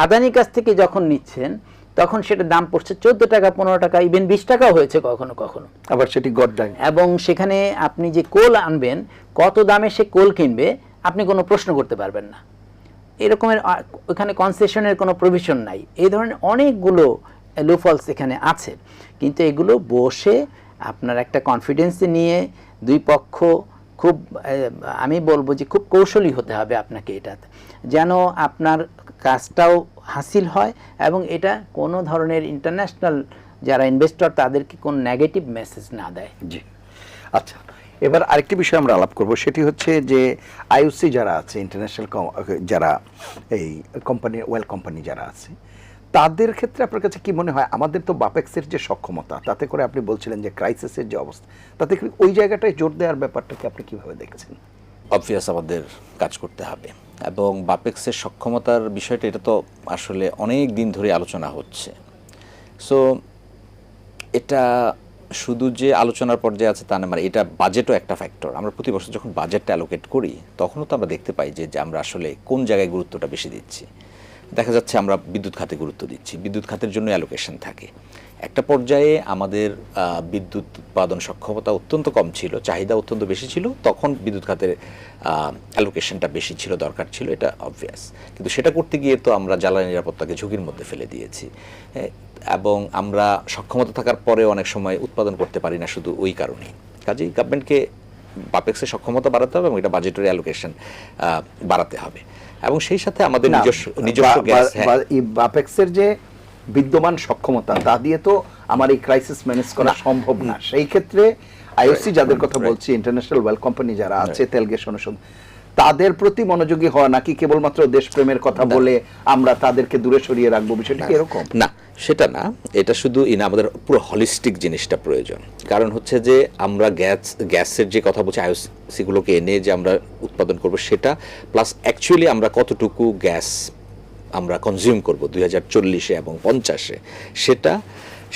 [SPEAKER 2] আদানির কাছ থেকে যখন নিচ্ছেন তখন সেটা দাম পড়ছে 14 টাকা, 15 টাকা, ইভেন 20 টাকাও হয়েছে কখনো কখনো, আবার সেটি গড্ডায়। এবং সেখানে আপনি যে কোল আনবেন, কত দামে সে কোল কিনবে আপনি কোনো প্রশ্ন করতে পারবেন না। এরকমের ওখানে কনসেশনের কোনো প্রভিশন নাই। এই ধরনের অনেকগুলো লুফলস এখানে আছে, কিন্তু এগুলো বসে আপনার একটা কনফিডেন্স নিয়ে দুই পক্ষ খুব, আমি বলবো যে খুব কৌশলী হতে হবে আপনাকে, এটাতে যেন আপনার কাজটাও হাসিল হয় এবং এটা কোনো ধরনের ইন্টারন্যাশনাল যারা ইনভেস্টর তাদেরকে কোনো নেগেটিভ মেসেজ না দেয়।
[SPEAKER 1] জি, আচ্ছা, এবার আরেকটি বিষয় আমরা আলাপ করব, সেটি হচ্ছে যে আইওসি যারা আছে, ইন্টারন্যাশনাল যারা এই কোম্পানি, ওয়েল কোম্পানি যারা আছে, তাদের ক্ষেত্রে আপনার কাছে কি মনে হয়, আমাদের তো বাপেক্সের যে সক্ষমতা, তাতে করে আপনি বলছিলেন যে ক্রাইসিসের যে অবস্থা, তাতে কি ওই জায়গাটায় জোর দেওয়ার ব্যাপারটাকে আপনি কিভাবে দেখছেন?
[SPEAKER 3] অবভিয়াস আমাদের কাজ করতে হবে, এবং বাপেক্সের সক্ষমতার বিষয়টা এটা তো আসলে অনেক দিন ধরে আলোচনা হচ্ছে। সো এটা শুধু যে আলোচনার পর্যায়ে আছে তা না, মানে এটা বাজেটও একটা ফ্যাক্টর। আমরা প্রতি বছর যখন বাজেটটা অ্যালোকেট করি তখনও তো আমরা দেখতে পাই যে আমরা আসলে কোন জায়গায় গুরুত্বটা বেশি দিচ্ছি। দেখা যাচ্ছে আমরা বিদ্যুৎ খাতে গুরুত্ব দিচ্ছি, বিদ্যুৎ খাতের জন্য অ্যালোকেশন থাকে। একটা পর্যায়ে আমাদের বিদ্যুৎ উৎপাদন সক্ষমতা অত্যন্ত কম ছিল, চাহিদা অত্যন্ত বেশি ছিল, তখন বিদ্যুৎ খাতের অ্যালোকেশনটা বেশি ছিল, দরকার ছিল, এটা অবভিয়াস। কিন্তু সেটা করতে গিয়ে তো আমরা জ্বালানি নিরাপত্তাকে ঝুঁকির মধ্যে ফেলে দিয়েছি, এবং আমরা সক্ষমতা থাকার পরে অনেক সময় উৎপাদন করতে পারি না শুধু ওই কারণেই। কাজেই গভর্নমেন্টকে বাপেক্সের সক্ষমতা বাড়াতে হবে এবং এটা বাজেটের অ্যালোকেশন বাড়াতে হবে, এবং সেই সাথে আমাদের নিজস্ব গ্যাস,
[SPEAKER 1] বাপেক্সের যে বিদ্যমান সক্ষমতা তা দিয়ে তো আমার এই ক্রাইসিস ম্যানেজ করা সম্ভব না। সেই ক্ষেত্রে আইওসি যাদের কথা বলছি, ইন্টারন্যাশনাল ওয়েল কোম্পানি যারা আছে, তেল গ্যাস অনুষদ, তাদের প্রতি মনোযোগী হওয়া, নাকি কেবলমাত্র দেশপ্রেমের কথা বলে আমরা তাদেরকে দূরে সরিয়ে রাখবো, বিষয়টা কি এরকম?
[SPEAKER 3] না, সেটা না। এটা শুধু আমাদের পুরো হলিস্টিক জিনিসটা প্রয়োজন। কারণ হচ্ছে যে আমরা গ্যাসের যে কথা বলছি, আইওসিগুলোকে এনে যে আমরা উৎপাদন করব সেটা, প্লাস অ্যাকচুয়ালি আমরা কতটুকু গ্যাস আমরা কনজিউম করব 2040-এ এবং 50-এ,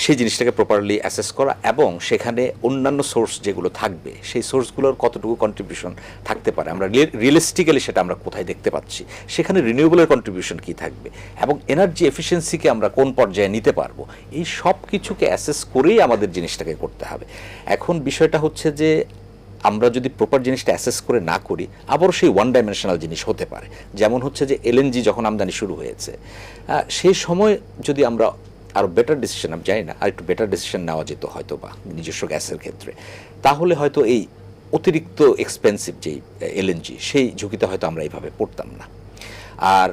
[SPEAKER 3] সেই জিনিসটাকে প্রপারলি অ্যাসেস করা, এবং সেখানে অন্যান্য সোর্স যেগুলো থাকবে সেই সোর্সগুলোর কতটুকু কন্ট্রিবিউশন থাকতে পারে, আমরা রিয়েলিস্টিক্যালি সেটা আমরা কোথায় দেখতে পাচ্ছি, সেখানে রিনিউয়েবলের কন্ট্রিবিউশন কী থাকবে, এবং এনার্জি এফিসিয়েন্সিকে আমরা কোন পর্যায়ে নিতে পারবো, এই সব কিছুকে অ্যাসেস করেই আমাদের জিনিসটাকে করতে হবে। এখন বিষয়টা হচ্ছে যে আমরা যদি প্রপার জিনিসটা অ্যাসেস করে না করি, আবারও সেই ওয়ান ডাইমেনশনাল জিনিস হতে পারে। যেমন হচ্ছে যে এলএনজি যখন আমদানি শুরু হয়েছে, সেই সময় যদি আমরা আরও বেটার ডিসিশন, আমি জানি না, আর একটু বেটার ডিসিশন নেওয়া যেত হয়তো বা নিজস্ব গ্যাসের ক্ষেত্রে, তাহলে হয়তো এই অতিরিক্ত এক্সপেন্সিভ যেই এলএনজি, সেই ঝুঁকিতে হয়তো আমরা এইভাবে পড়তাম না। আর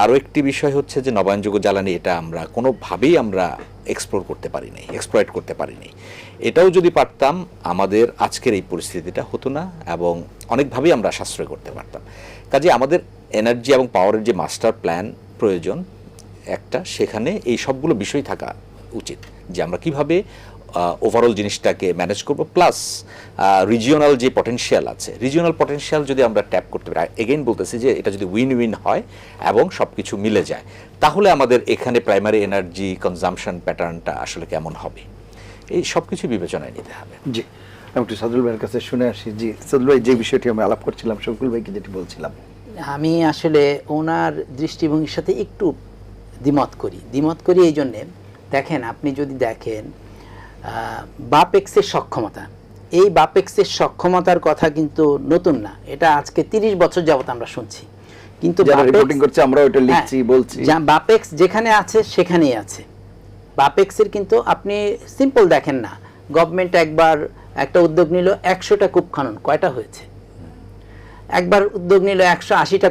[SPEAKER 3] আরও একটি বিষয় হচ্ছে যে নবায়নযোগ্য জ্বালানি, এটা আমরা কোনোভাবেই আমরা এক্সপ্লোর করতে পারি নাই, এক্সপ্লয়েট করতে পারি নাই। এটাও যদি পারতাম, আমাদের আজকের এই পরিস্থিতিটা হতো না, এবং অনেকভাবেই আমরা সাশ্রয় করতে পারতাম। কাজে আমাদের এনার্জি এবং পাওয়ারের যে মাস্টার প্ল্যান প্রয়োজন একটা, সেখানে এই সবগুলো বিষয় থাকা উচিত, যে আমরা কিভাবে ওভারঅল জিনিসটাকে ম্যানেজ করব, প্লাস রিজিওনাল যে পটেনশিয়াল আছে, রিজিওনাল পটেনশিয়াল যদি আমরা ট্যাপ করতে পারি। এগেইন বলতেছি যে এটা যদি উইন উইন হয় এবং সব কিছু মিলে যায়, তাহলে আমাদের এখানে প্রাইমারি এনার্জি কনজাম্পশন প্যাটার্নটা আসলে কেমন হবে, এই সব কিছু বিবেচনায় নিতে হবে।
[SPEAKER 1] জি, আমি একটু সাদুল ভাইয়ের কাছে শুনে আসি। জি সাদুল ভাই, যে বিষয়টি আমি আলাপ করছিলাম, শফিকুল ভাইকে যেটি বলছিলাম,
[SPEAKER 2] আমি আসলে ওনার দৃষ্টিভঙ্গির সাথে একটু দ্বিমত করি এই জন্যে, দেখেন আপনি যদি দেখেন বাপেক্সের সক্ষমতা, এই বাপেক্সের সক্ষমতার কথা কিন্তু নতুন না, এটা আজকে 30 বছর যাবত আমরা শুনছি, কিন্তু
[SPEAKER 1] রিপোর্টিং করছে, আমরা ওটা লিখছি, বলছি,
[SPEAKER 2] বাপেক্স যেখানে আছে সেখানেই আছে। বাপেক্সের কিন্তু আপনি সিম্পল দেখেন না, গভর্নমেন্ট একবার একটা উদ্যোগ নিল, 100টা কূপ খনন, কয়টা হয়েছে? একবার উদ্যোগ নিল 180টা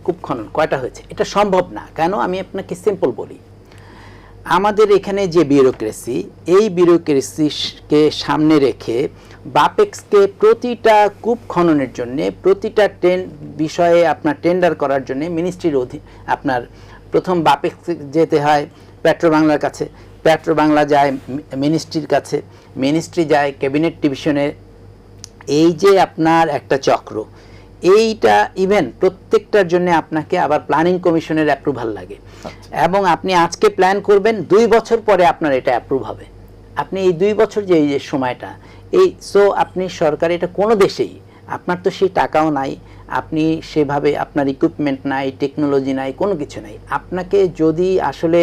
[SPEAKER 2] কূপ খনন, কয়টা হয়েছে? এটা সম্ভব না। কেন? আমি আপনাকে সিম্পল বলি, আমাদের এখানে যে বিউরোক্রেসি, এই বিউরোক্রেসিকে সামনে রেখে বাপেক্সকে প্রতিটা কূপ খননের জন্য, প্রতিটা বিষয়ে আপনার টেন্ডার করার জন্য মিনিস্ট্রির আপনার প্রথম বাপেক্স যেতে হয় পেট্রোবাংলার কাছে, পেট্রোবাংলা যায় মিনিস্ট্রির কাছে, মিনিস্ট্রি যায় ক্যাবিনেট ডিভিশনে, এই যে আপনার একটা চক্র, এইটা ইভেন প্রত্যেকটার জন্য আপনাকে আবার প্ল্যানিং কমিশনের অ্যাপ্রুভাল লাগে, এবং আপনি আজকে প্ল্যান করবেন, 2 বছর পরে আপনার এটা অ্যাপ্রুভ হবে। আপনি এই 2 বছর যে সময়টা, এই আপনি সরকার, এটা কোনো দেশেই, আপনার তো সেই টাকাও নাই, আপনি সেভাবে আপনার ইকুইপমেন্ট নাই, টেকনোলজি নাই, কোনো কিছু নাই। আপনাকে যদি আসলে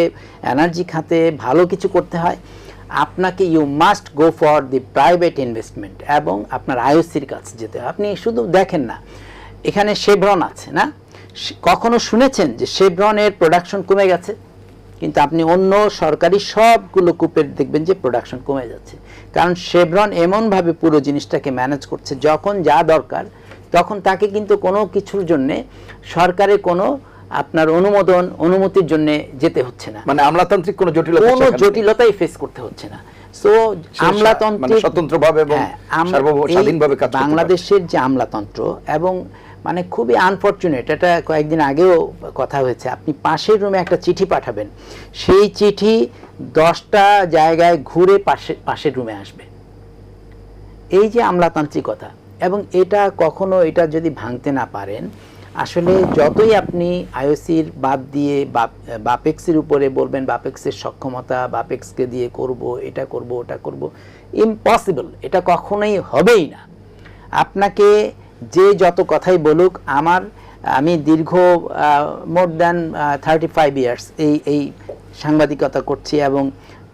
[SPEAKER 2] এনার্জি খাতে ভালো কিছু করতে হয়, আপনাকে you must go for the private investment, এবং আপনার আইওসির কাছে যেতে হয়। আপনি শুধু দেখেন না, এখানে শেভরন আছে না, কখনো শুনেছেন যে শেভরনের প্রোডাকশন কমে গেছে? কিন্তু আপনি অন্য সরকারি সবগুলো কূপের দেখবেন যে প্রোডাকশন কমে যাচ্ছে, কারণ শেভরন এমনভাবে পুরো জিনিসটাকে ম্যানেজ করছে, যখন যা দরকার তখন তাকে কিন্তু কোনো কিছুর জন্যে সরকারের কোনো আপনার অনুমোদন অনুমতির জন্য যেতে হচ্ছে না,
[SPEAKER 1] মানে আমলাতান্ত্রিক কোনো জটিলতাই ফেস করতে হচ্ছে না।
[SPEAKER 2] সো
[SPEAKER 1] মানে
[SPEAKER 2] আমলাতন্ত্র
[SPEAKER 1] স্বতন্ত্রভাবে এবং স্বাধীনভাবে কাজ করতে পারে।
[SPEAKER 2] বাংলাদেশের যে আমলাতন্ত্র এবং মানে খুবই আনফরচুনেট, এটা কয়েকদিন আগেও কথা হয়েছে, আপনি পাশের রুমে একটা চিঠি পাঠাবেন, সেই চিঠি 10টা জায়গায় ঘুরে পাশের রুমে আসবে। এই যে আমলাতান্ত্রিকতা, এবং এটা কখনো এটা যদি ভাঙতে না পারেন, আসলে যতই আপনি আইওসির বাদ দিয়ে বাপেক্সের উপরে বলবেন বাপেক্সের সক্ষমতা, বাপেক্সকে দিয়ে করব, এটা করব, ওটা করব, ইম্পসিবল, এটা কখনোই হবেই না। আপনাকে যে যত কথাই বলুক, আমি দীর্ঘ মোর দ্যান 35 ইয়ার্স এই সাংবাদিকতা করছি, এবং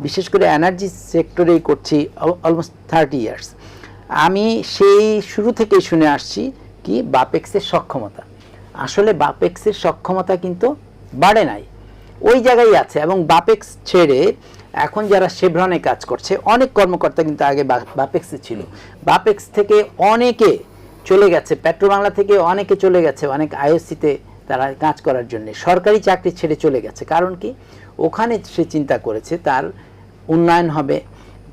[SPEAKER 2] বিশেষ করে এনার্জি সেক্টরেই করছি অলমোস্ট 30 ইয়ার্স। আমি সেই শুরু থেকেই শুনে আসছি কি বাপেক্সের সক্ষমতা, আসলে বাপেক্সের সক্ষমতা কিন্তু বাড়ে নাই, ওই জায়গায় আছে। এবং বাপেক্স ছেড়ে এখন যারা শেভরনে কাজ করছে, অনেক কর্মকর্তা কিন্তু আগে বাপেক্সে ছিল, বাপেক্স থেকে অনেকে চলে গেছে, পেট্রোবাংলা থেকে অনেকে চলে গেছে, অনেক আইওসিতে তারা কাজ করার জন্য সরকারি চাকরি ছেড়ে চলে গেছে। কারণ কি, ওখানে সে চিন্তা করেছে তার উন্নয়ন হবে,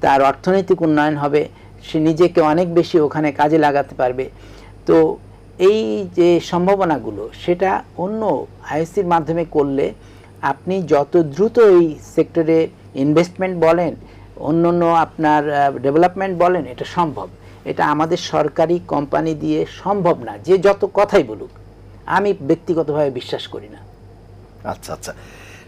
[SPEAKER 2] তার অর্থনৈতিক উন্নয়ন হবে, সে নিজেকে অনেক বেশি ওখানে কাজে লাগাতে পারবে। তো এই যে সম্ভাবনাগুলো, সেটা অন্য আইওসির মাধ্যমে করলে আপনি যত দ্রুত এই সেক্টরে ইনভেস্টমেন্ট বলেন, অন্য আপনার ডেভেলপমেন্ট বলেন, এটা সম্ভব। এটা আমাদের সরকারি কোম্পানি দিয়ে সম্ভব না, যে যত কথাই বলুক, আমি ব্যক্তিগতভাবে বিশ্বাস করি না।
[SPEAKER 1] আচ্ছা আচ্ছা,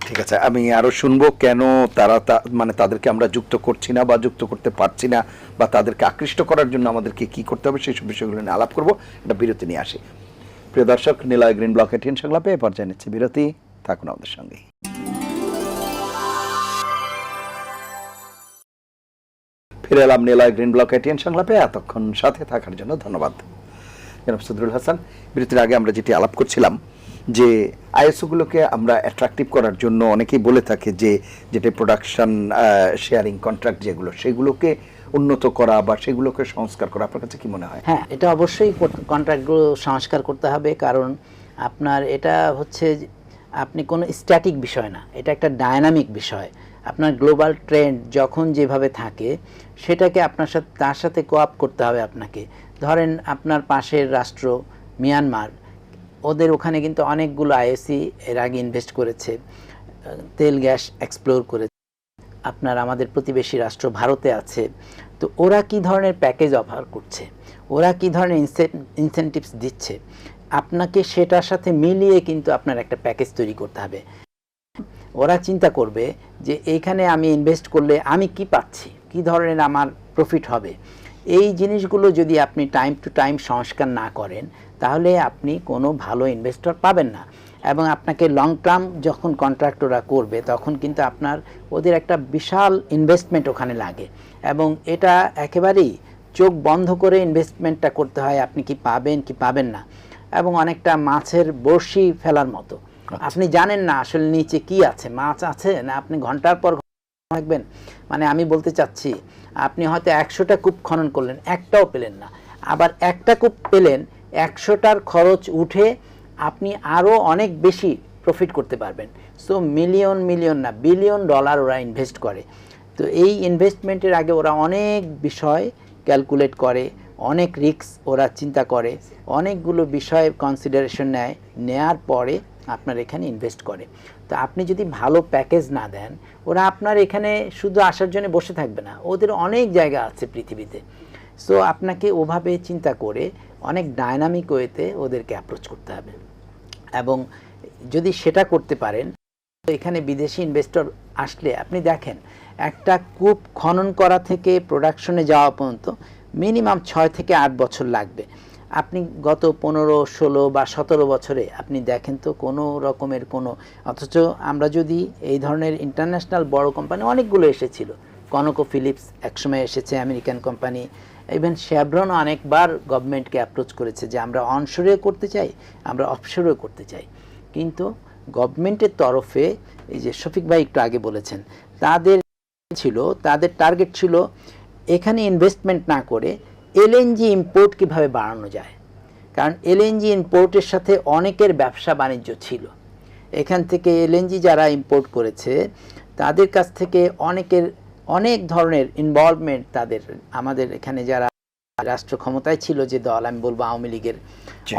[SPEAKER 1] ঠিক আছে, আমি আরো শুনবো কেন তারা মানে তাদেরকে আমরা যুক্ত করছি না বা যুক্ত করতে পারছি না, বা তাদেরকে আকৃষ্ট করার জন্য আমাদেরকে কি করতে হবে, সেই সব বিষয়গুলো নিয়ে আলাপ করবো। এটা বিরতি নিয়ে আসি। প্রিয় দর্শক, নিলয় গ্রিন ব্লক এটিএন সংলাপে এ পর্যায়ে নিচ্ছে বিরতি, থাকুন আমাদের সঙ্গে। ফিরে এলাম নিলয় গ্রিন ব্লক এটিএন সংলাপে, এতক্ষণ সাথে থাকার জন্য ধন্যবাদ। জনাব সদরুল হাসান, বিরতির আগে আমরা যেটি আলাপ করছিলাম যে আইএসওগুলোকে আমরা অ্যাট্রাকটিভ করার জন্য অনেকেই বলে থাকে যে যেটা প্রোডাকশন শেয়ারিং কন্ট্রাক্ট যেগুলো, সেগুলোকে উন্নত করা বা সেগুলোকে সংস্কার করা, আপনার কাছে কি মনে হয়?
[SPEAKER 2] হ্যাঁ, এটা অবশ্যই কন্ট্রাক্টগুলো সংস্কার করতে হবে, কারণ আপনার এটা হচ্ছে আপনি কোনো স্ট্যাটিক বিষয় না, এটা একটা ডায়নামিক বিষয়। আপনার গ্লোবাল ট্রেন্ড যখন যেভাবে থাকে, সেটাকে তার সাথে কোঅপ করতে হবে আপনাকে। ধরেন আপনার পাশের রাষ্ট্র মিয়ানমার, ওদের ওখানে কিন্তু অনেকগুলো আইওসি এর আগে ইনভেস্ট করেছে, তেল গ্যাস এক্সপ্লোর করেছে। আপনার আমাদের প্রতিবেশী রাষ্ট্র ভারতে আছে, তো ওরা কি ধরনের প্যাকেজ অফার করছে, ওরা কি ধরনের ইনসেনটিভস দিচ্ছে, আপনাকে সেটার সাথে মিলিয়ে কিন্তু আপনার একটা প্যাকেজ তৈরি করতে হবে। ওরা চিন্তা করবে যে এইখানে আমি ইনভেস্ট করলে আমি কি পাচ্ছি, কি ধরনের আমার প্রফিট হবে। এই জিনিসগুলো যদি আপনি টাইম টু টাইম সংস্কার না করেন, তাহলে আপনি কোনো ভালো ইনভেস্টর পাবেন না। এবং আপনাকে লং টার্ম যখন কন্ট্রাক্ট ওরা করবে, তখন কিন্তু আপনার ওদের একটা বিশাল ইনভেস্টমেন্ট ওখানে লাগে, এবং এটা একেবারেই চোখ বন্ধ করে ইনভেস্টমেন্টটা করতে হয়, আপনি কি পাবেন কি পাবেন না। এবং অনেকটা মাছের বড়শি ফেলার মতো, আপনি জানেন না আসলে নিচে কি আছে, মাছ আছে না, আপনি ঘন্টার পর থাকবেন। মানে আমি বলতে চাচ্ছি, আপনি হয়তো 100টা কূপ খনন করলেন, একটাও পেলেন না, আবার একটা কূপ পেলেন, 100টার খরচ উঠে আপনি আরও অনেক বেশি প্রফিট করতে পারবেন। সো মিলিয়ন না, বিলিয়ন ডলার ওরা ইনভেস্ট করে। তো এই ইনভেস্টমেন্টের আগে ওরা অনেক বিষয় ক্যালকুলেট করে, অনেক রিস্ক ওরা চিন্তা করে, অনেকগুলো বিষয় কনসিডারেশন নেয়ার পরে আপনার এখানে ইনভেস্ট করে। তো আপনি যদি ভালো প্যাকেজ না দেন, ওরা আপনার এখানে শুধু আসার জন্য বসে থাকবে না, ওদের অনেক জায়গা আছে পৃথিবীতে। সো আপনাকে ওভাবে চিন্তা করে অনেক ডায়নামিক ওয়েতে ওদেরকে অ্যাপ্রোচ করতে হবে। এবং যদি সেটা করতে পারেন, এখানে বিদেশি ইনভেস্টর আসলে আপনি দেখেন, একটা কূপ খনন করা থেকে প্রোডাকশনে যাওয়া পর্যন্ত মিনিমাম 6 থেকে 8 বছর লাগবে। আপনি গত 15, 16 বা 17 বছরে আপনি দেখেন তো কোনো রকমের কোনো, অথচ আমরা যদি এই ধরনের ইন্টারন্যাশনাল বড় কোম্পানি অনেকগুলো এসেছিল, কনকো ফিলিপস একসময় এসেছে, আমেরিকান কোম্পানি, ইভেন শেভরনও অনেকবার গভর্নমেন্টকে অ্যাপ্রোচ করেছে যে আমরা অনশোরে করতে চাই, আমরা অফশোরেও করতে চাই। কিন্তু গভর্নমেন্টের তরফে, এই যে শফিক ভাই একটু আগে বলেছেন, তাদের টার্গেট ছিল এখানে ইনভেস্টমেন্ট না করে এলএনজি ইম্পোর্ট কিভাবে বাড়ানো যায়। কারণ এলএনজি ইম্পোর্টের সাথে অনেকের ব্যবসা বাণিজ্য ছিল। এখান থেকে এলএনজি যারা ইম্পোর্ট করেছে, তাদের কাছ থেকে অনেক ধরনের ইনভলভমেন্ট তাদের, আমাদের এখানে যারা রাষ্ট্র ক্ষমতায় ছিল যে দল, আমি বলবো আওয়ামী লীগের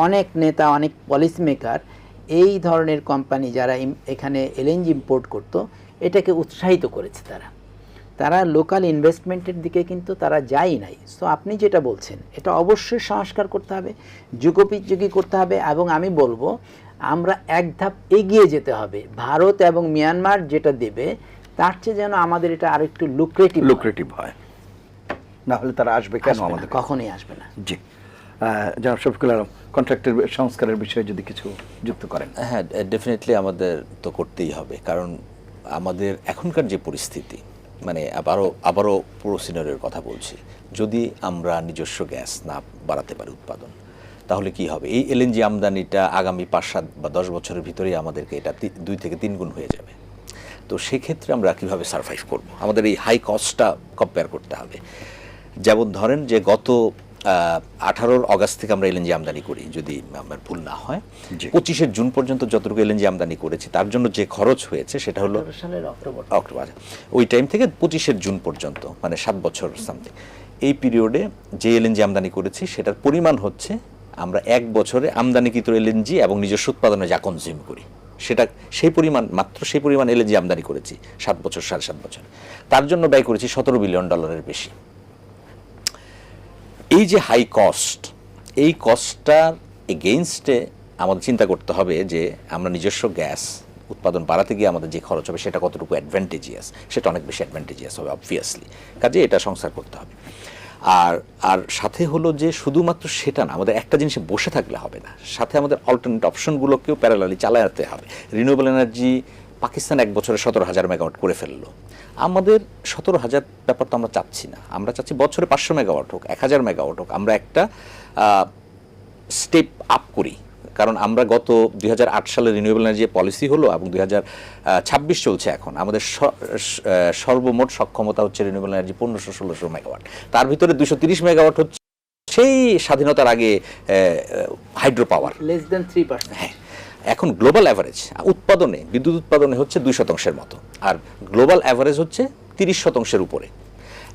[SPEAKER 2] অনেক নেতা, অনেক পলিসি মেকার এই ধরনের কোম্পানি যারা এখানে এলএনজি ইম্পোর্ট করত এটাকে উৎসাহিত করেছে। তারা লোকাল ইনভেস্টমেন্টের দিকে কিন্তু তারা যায় নাই। সো আপনি যেটা বলছেন এটা অবশ্যই সংস্কার করতে হবে, যুগোপযোগী করতে হবে, এবং আমি বলবো আমরা এক ধাপ এগিয়ে যেতে হবে। ভারত এবং মিয়ানমার যেটা দেবে তার চেয়ে যেন আমাদের এটা আরেকটু লুক্রেটিভ
[SPEAKER 1] হয়, না হলে তারা আসবে কেন আমাদের?
[SPEAKER 2] কখনোই আসবে না।
[SPEAKER 1] জি, জনাব শফিকুল আলম, কন্ট্রাক্টের সংস্কারের বিষয়ে যদি কিছু যুক্ত করেন।
[SPEAKER 3] হ্যাঁ, ডেফিনেটলি আমাদের তো করতেই হবে, কারণ আমাদের এখনকার যে পরিস্থিতি, মানে আবারও পুরো সিনারিওর কথা বলছি, যদি আমরা নিজস্ব গ্যাস না বাড়াতে পারি উৎপাদন, তাহলে কি হবে? এই এলএনজি আমদানিটা আগামী 5, 7 বা 10 বছরের ভিতরেই আমাদেরকে এটা 2 থেকে 3 গুণ হয়ে যাবে। তো সেক্ষেত্রে আমরা কীভাবে সারভাইভ করব? আমাদের এই হাই কস্টটা কম্পেয়ার করতে হবে। যেমন ধরেন যে গত 18 অগাস্ট থেকে আমরা এলএনজি আমদানি করি, যদি আমার ভুল না হয়, 25 জুন পর্যন্ত যতটুকু এলএনজি আমদানি করেছি তার জন্য যে খরচ হয়েছে সেটা হলো অক্টোবর, ওই টাইম থেকে 25 জুন পর্যন্ত, মানে 7 বছর সামথিং। এই পিরিয়ডে যে এলএনজি আমদানি করেছি সেটার পরিমাণ হচ্ছে আমরা 1 বছরে আমদানিকৃত এলএনজি এবং নিজস্ব উৎপাদনে যা কনজিউম করি সেটা সেই পরিমাণ এলএনজি আমদানি করেছি 7 বছর, 7.5 বছর। তার জন্য ব্যয় করেছি $17 বিলিয়ন বেশি। এই যে হাই কস্ট, এই কস্টটার এগেইনস্টে আমাদের চিন্তা করতে হবে যে আমরা নিজস্ব গ্যাস উৎপাদন বাড়াতে গিয়ে আমাদের যে খরচ হবে সেটা কতটুকু অ্যাডভান্টেজিয়াস, সেটা অনেক বেশি অ্যাডভান্টেজিয়াস হবে অবভিয়াসলি, কাজে এটা সংস্কার করতে হবে। আর সাথে হলো যে শুধুমাত্র সেটা না, আমাদের একটা জিনিসে বসে থাকলে হবে না, সাথে আমাদের অল্টারনেট অপশনগুলোকেও প্যারালালি চালাতে হবে। রিনিউয়েবল এনার্জি পাকিস্তান 1 বছরে 17,000 মেগাওয়াট করে ফেললো, আমাদের 17,000 ব্যাপার তো আমরা চাচ্ছি না, আমরা চাচ্ছি বছরে 500 মেগাওয়াট হোক, 1000 মেগাওয়াট হোক, আমরা একটা স্টেপ আপ করি। কারণ আমরা গত 2008 সালে রিনিউয়েবল এনার্জি পলিসি হলো এবং 2026 চলছে এখন, আমাদের সর্বমোট সক্ষমতা হচ্ছে রিনিউয়েবল এনার্জি 1500-1600 মেগাওয়াট, তার ভিতরে 230 মেগাওয়াট হচ্ছে সেই স্বাধীনতার আগে হাইড্রো পাওয়ার,
[SPEAKER 2] লেস দ্যান 3%।
[SPEAKER 3] হ্যাঁ, এখন গ্লোবাল অ্যাভারেজ উৎপাদনে, বিদ্যুৎ উৎপাদনে হচ্ছে 2% মতো, আর গ্লোবাল অ্যাভারেজ হচ্ছে 30% উপরে।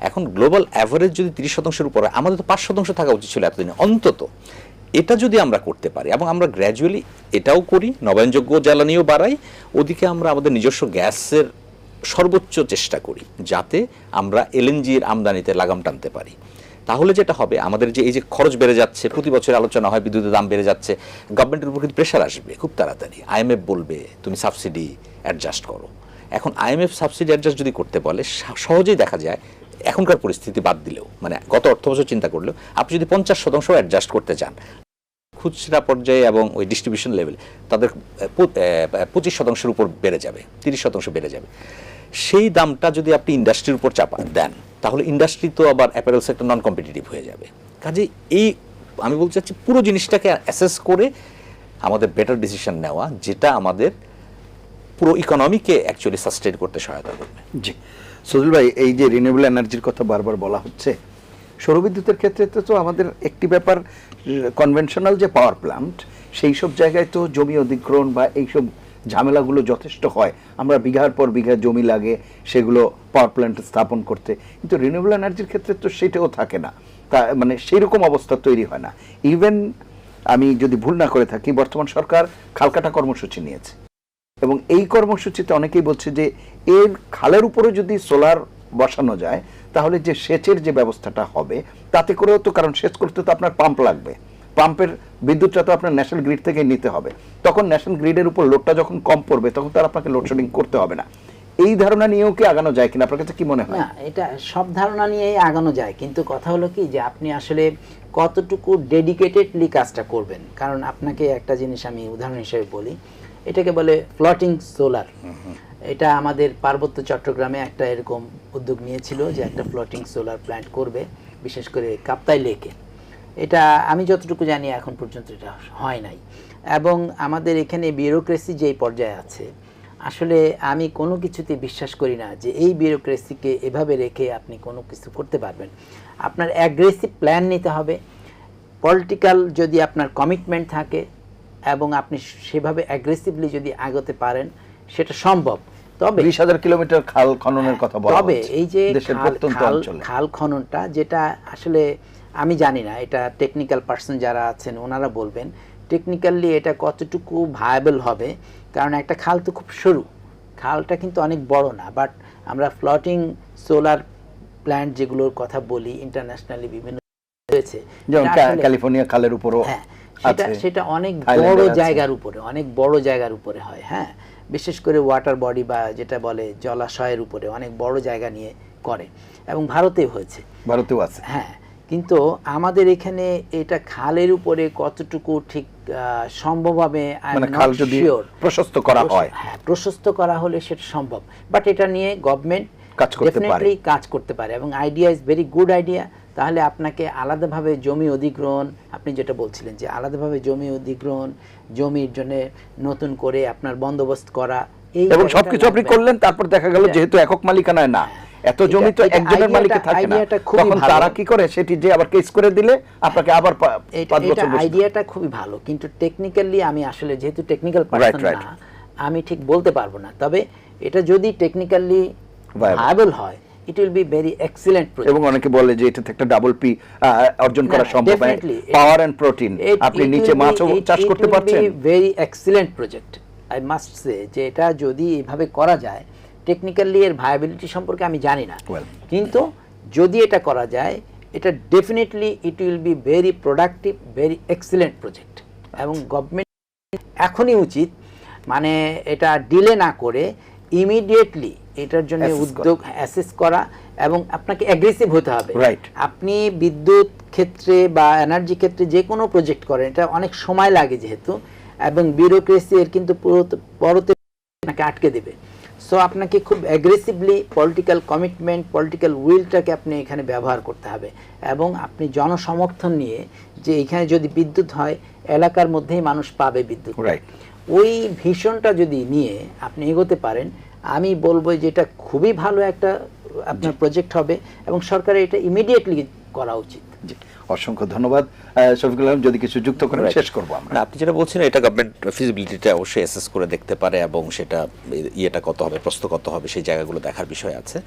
[SPEAKER 3] এখন গ্লোবাল অ্যাভারেজ যদি 30% উপরে, আমাদের তো 5% থাকা উচিত ছিল এতদিনে অন্তত। এটা যদি আমরা করতে পারি এবং আমরা গ্র্যাজুয়ালি এটাও করি, নবায়নযোগ্য জ্বালানিও বাড়াই, ওদিকে আমরা আমাদের নিজস্ব গ্যাসের সর্বোচ্চ চেষ্টা করি যাতে আমরা এলএনজির আমদানিতে লাগাম টানতে পারি, তাহলে যেটা হবে আমাদের যে এই যে খরচ বেড়ে যাচ্ছে, প্রতি বছর আলোচনা হয় বিদ্যুতের দাম বেড়ে যাচ্ছে, গভর্নমেন্টের উপর কিন্তু প্রেশার আসবে খুব তাড়াতাড়ি। আইএমএফ বলবে তুমি সাবসিডি অ্যাডজাস্ট করো। এখন আইএমএফ সাবসিডি অ্যাডজাস্ট যদি করতে বলে, সহজেই দেখা যায় এখনকার পরিস্থিতি বাদ দিলেও, মানে গত অর্থবছর চিন্তা করলেও, আপনি যদি 50% অ্যাডজাস্ট করতে চান খুচরা পর্যায়ে এবং ওই ডিস্ট্রিবিউশন লেভেলে, তাদের 25% উপর বেড়ে যাবে, 30% বেড়ে যাবে। সেই দামটা যদি আপনি ইন্ডাস্ট্রির উপর চাপা দেন, তাহলে ইন্ডাস্ট্রি তো আবার অ্যাপারেল সেক্টর নন কম্পিটিটিভ হয়ে যাবে। কাজে এই আমি বলতে চাচ্ছি পুরো জিনিসটাকে অ্যাসেস করে আমাদের বেটার ডিসিশন নেওয়া, যেটা আমাদের পুরো ইকোনমিকে অ্যাকচুয়ালি সাস্টেইন করতে সহায়তা করবে।
[SPEAKER 1] জি, সজল ভাই, এই যে রিনিউয়েবল এনার্জির কথা বারবার বলা হচ্ছে, সৌরবিদ্যুতের ক্ষেত্রে তো আমাদের একটি ব্যাপার, কনভেনশনাল যে পাওয়ার প্ল্যান্ট, সেই সব জায়গায় তো জমি অধিগ্রহণ বা এইসব ঝামেলাগুলো যথেষ্ট হয়, আমরা বিঘার পর বিঘা জমি লাগে সেগুলো পাওয়ার প্ল্যান্ট স্থাপন করতে, কিন্তু রিনিউয়েবল এনার্জির ক্ষেত্রে তো সেটাও থাকে না, তা মানে সেই রকম অবস্থা তৈরি হয় না। ইভেন আমি যদি ভুল না করে থাকি, বর্তমান সরকার খালকাটা কর্মসূচি নিয়েছে, এবং এই কর্মসূচিতে অনেকেই বলছে যে এর খালের উপরে যদি সোলার বসানো যায় তাহলে যে সেচের যে ব্যবস্থাটা হবে তাতে করেও তো, কারণ সেচ করতে তো আপনার পাম্প লাগবে, পাম্পের বিদ্যুৎটা তো আপনার ন্যাশনাল গ্রিড থেকে নিতে হবে, তখন ন্যাশনাল গ্রিডের উপর লোডটা যখন কম পড়বে তখন তো আর আপনাকে লোডশেডিং করতে হবে না। এই ধারণা নিয়েও কি আগানো যায় কিনা, আপনার কাছে কি মনে হয়?
[SPEAKER 2] না, এটা সব ধারণা নিয়েই আগানো যায়, কিন্তু কথা হলো কি যে আপনি আসলে কতটুকু ডেডিকেটেডলি কাজটা করবেন। কারণ আপনাকে একটা জিনিস আমি উদাহরণ হিসেবে বলি, এটাকে বলে ফ্লোটিং সোলার। এটা আমাদের পার্বত্য চট্টগ্রামে একটা এরকম উদ্যোগ নিয়েছিল যে একটা ফ্লোটিং সোলার প্ল্যান্ট করবে, বিশেষ করে কাপ্তাই লেকে। এটা আমি যতটুকু জানি এখন পর্যন্ত এটা হয় নাই, এবং আমাদের এখানে বিউরোক্রেসি যেই পর্যায়ে আছে, আসলে আমি কোনো কিছুতে বিশ্বাস করি না যে এই বিউরোক্রেসিকে এভাবে রেখে আপনি কোনো কিছু করতে পারবেন। আপনার অ্যাগ্রেসিভ প্ল্যান নিতে হবে, পলিটিক্যাল যদি আপনার কমিটমেন্ট থাকে এবং আপনি সেভাবে অ্যাগ্রেসিভলি যদি আগাতে পারেন সেটা সম্ভব, তবে
[SPEAKER 1] 20,000 কিলোমিটার খাল খননের কথা বলা
[SPEAKER 2] তবে
[SPEAKER 1] হচ্ছে
[SPEAKER 2] এই যে
[SPEAKER 1] দেশের প্রত্যন্ত অঞ্চলে।
[SPEAKER 2] খাল খননটা, যেটা আসলে আমি জানি না, এটা টেকনিক্যাল পার্সন যারা আছেন ওনারা বলবেন টেকনিক্যালি এটা কতটুকু ভায়াবল হবে, কারণ একটা খাল তো খুব সরু, খালটা কিন্তু অনেক বড় না। বাট আমরা ফ্লোটিং সোলার প্ল্যান্ট যেগুলোর কথা বলি ইন্টারন্যাশনালি বিভিন্ন হয়েছে,
[SPEAKER 1] যেমন
[SPEAKER 2] এটা আসলে-
[SPEAKER 1] ক্যালিফোর্নিয়া খালের উপরও
[SPEAKER 2] হ্যাঁ,
[SPEAKER 1] আছে,
[SPEAKER 2] সেটা অনেক
[SPEAKER 1] থাইল্যান্ডে
[SPEAKER 2] বড়
[SPEAKER 1] আছে।
[SPEAKER 2] জায়গার উপরে, অনেক বড় জায়গার উপরে হয়। হ্যাঁ, বিশেষ করে ওয়াটার বডি বা যেটা বলে জলাশয়ের উপরে অনেক বড় জায়গা নিয়ে করে, এবং ভারতেও হয়েছে।
[SPEAKER 1] ভারতেও আছে।
[SPEAKER 2] হ্যাঁ, কিন্তু আমাদের এখানে এটা খালের উপরে কতটুকু ঠিক সম্ভব হবে,
[SPEAKER 1] মানে খাল যদি প্রশস্ত করা হয়,
[SPEAKER 2] হ্যাঁ, প্রশস্ত করা হলে সেটা সম্ভব। বাট এটা নিয়ে গভর্নমেন্ট
[SPEAKER 1] কাজ করতে পারে,
[SPEAKER 2] ডেফিনেটলি কাজ করতে পারে, এবং idea is very good idea. তাহলে আপনাকে আলাদাভাবে জমি অধিগ্রহণ, আপনি যেটা বলছিলেন যে আলাদাভাবে জমি অধিগ্রহণ, জমির জন্য নতুন করে আপনার বন্দোবস্ত করা,
[SPEAKER 1] এবং সবকিছু আপনি করলেন, তারপর দেখা গেল যেহেতু একক মালিকানায় না, এত জমি তো একজনের মালিকে থাকে না, তখন তারা কি করে সেটি যে আবার কেস করে দিলে আপনাকে আবার 5 বছর বসে।
[SPEAKER 2] আইডিয়াটা খুবই ভালো, কিন্তু টেকনিক্যালি আমি আসলে যেহেতু টেকনিক্যাল পারসন না, আমি ঠিক বলতে পারবো না। তবে এটা যদি টেকনিক্যালি ভায়াবল হয়, it will be very excellent project.
[SPEAKER 1] এবং অনেকে বলে যে এটা থেকে ডাবল পি অর্জন করা সম্ভব, পাওয়ার এন্ড প্রোটিন, আপনি নিচে মাছও চাষ করতে পারছেন।
[SPEAKER 2] Very excellent project, I must say, যে এটা যদি এভাবে করা যায়, টেকনিক্যালি এর ভায়াবিলিটি সম্পর্কে আমি জানি না, কিন্তু যদি এটা করা যায়, এটা definitely it will be very productive, very excellent project. এবং গভর্নমেন্ট এখনই উচিত, মানে এটা ডিলে না করে ইমিডিয়েটলি এটার জন্য উদ্যোগ অ্যাসেস করা, এবং আপনাকে অ্যাগ্রেসিভ হতে হবে। আপনি বিদ্যুৎ ক্ষেত্রে বা এনার্জি ক্ষেত্রে যে কোনো প্রজেক্ট করেন, এটা অনেক সময় লাগে যেহেতু, এবং বিউরোক্রেসি এর কিন্তু পরতে আপনাকে আটকে দেবে। সো আপনাকে খুব অ্যাগ্রেসিভলি পলিটিক্যাল কমিটমেন্ট, পলিটিক্যাল উইলটাকে আপনি এখানে ব্যবহার করতে হবে, এবং আপনি জনসমর্থন নিয়ে যে এখানে যদি বিদ্যুৎ হয়, এলাকার মধ্যেই মানুষ পাবে বিদ্যুৎ, ওই ভিশনটা যদি নিয়ে আপনি এগোতে পারেন, আমি বলবো যে এটা খুবই ভালো একটা আপনার প্রজেক্ট হবে, এবং সরকারের এটা ইমিডিয়েটলি করা উচিত।
[SPEAKER 1] অসংখ্য ধন্যবাদ শফিকুল আলম, যদি কিছু যুক্ত করেন শেষ করবো আমরা।
[SPEAKER 3] আপনি যেটা বলছেন, এটা গভর্নমেন্ট ফিজিবিলিটিটা অবশ্যই অ্যাসেস করে দেখতে পারে, এবং সেটা ইয়েটা কত হবে, প্রস্ত কত হবে, সেই জায়গাগুলো দেখার বিষয় আছে।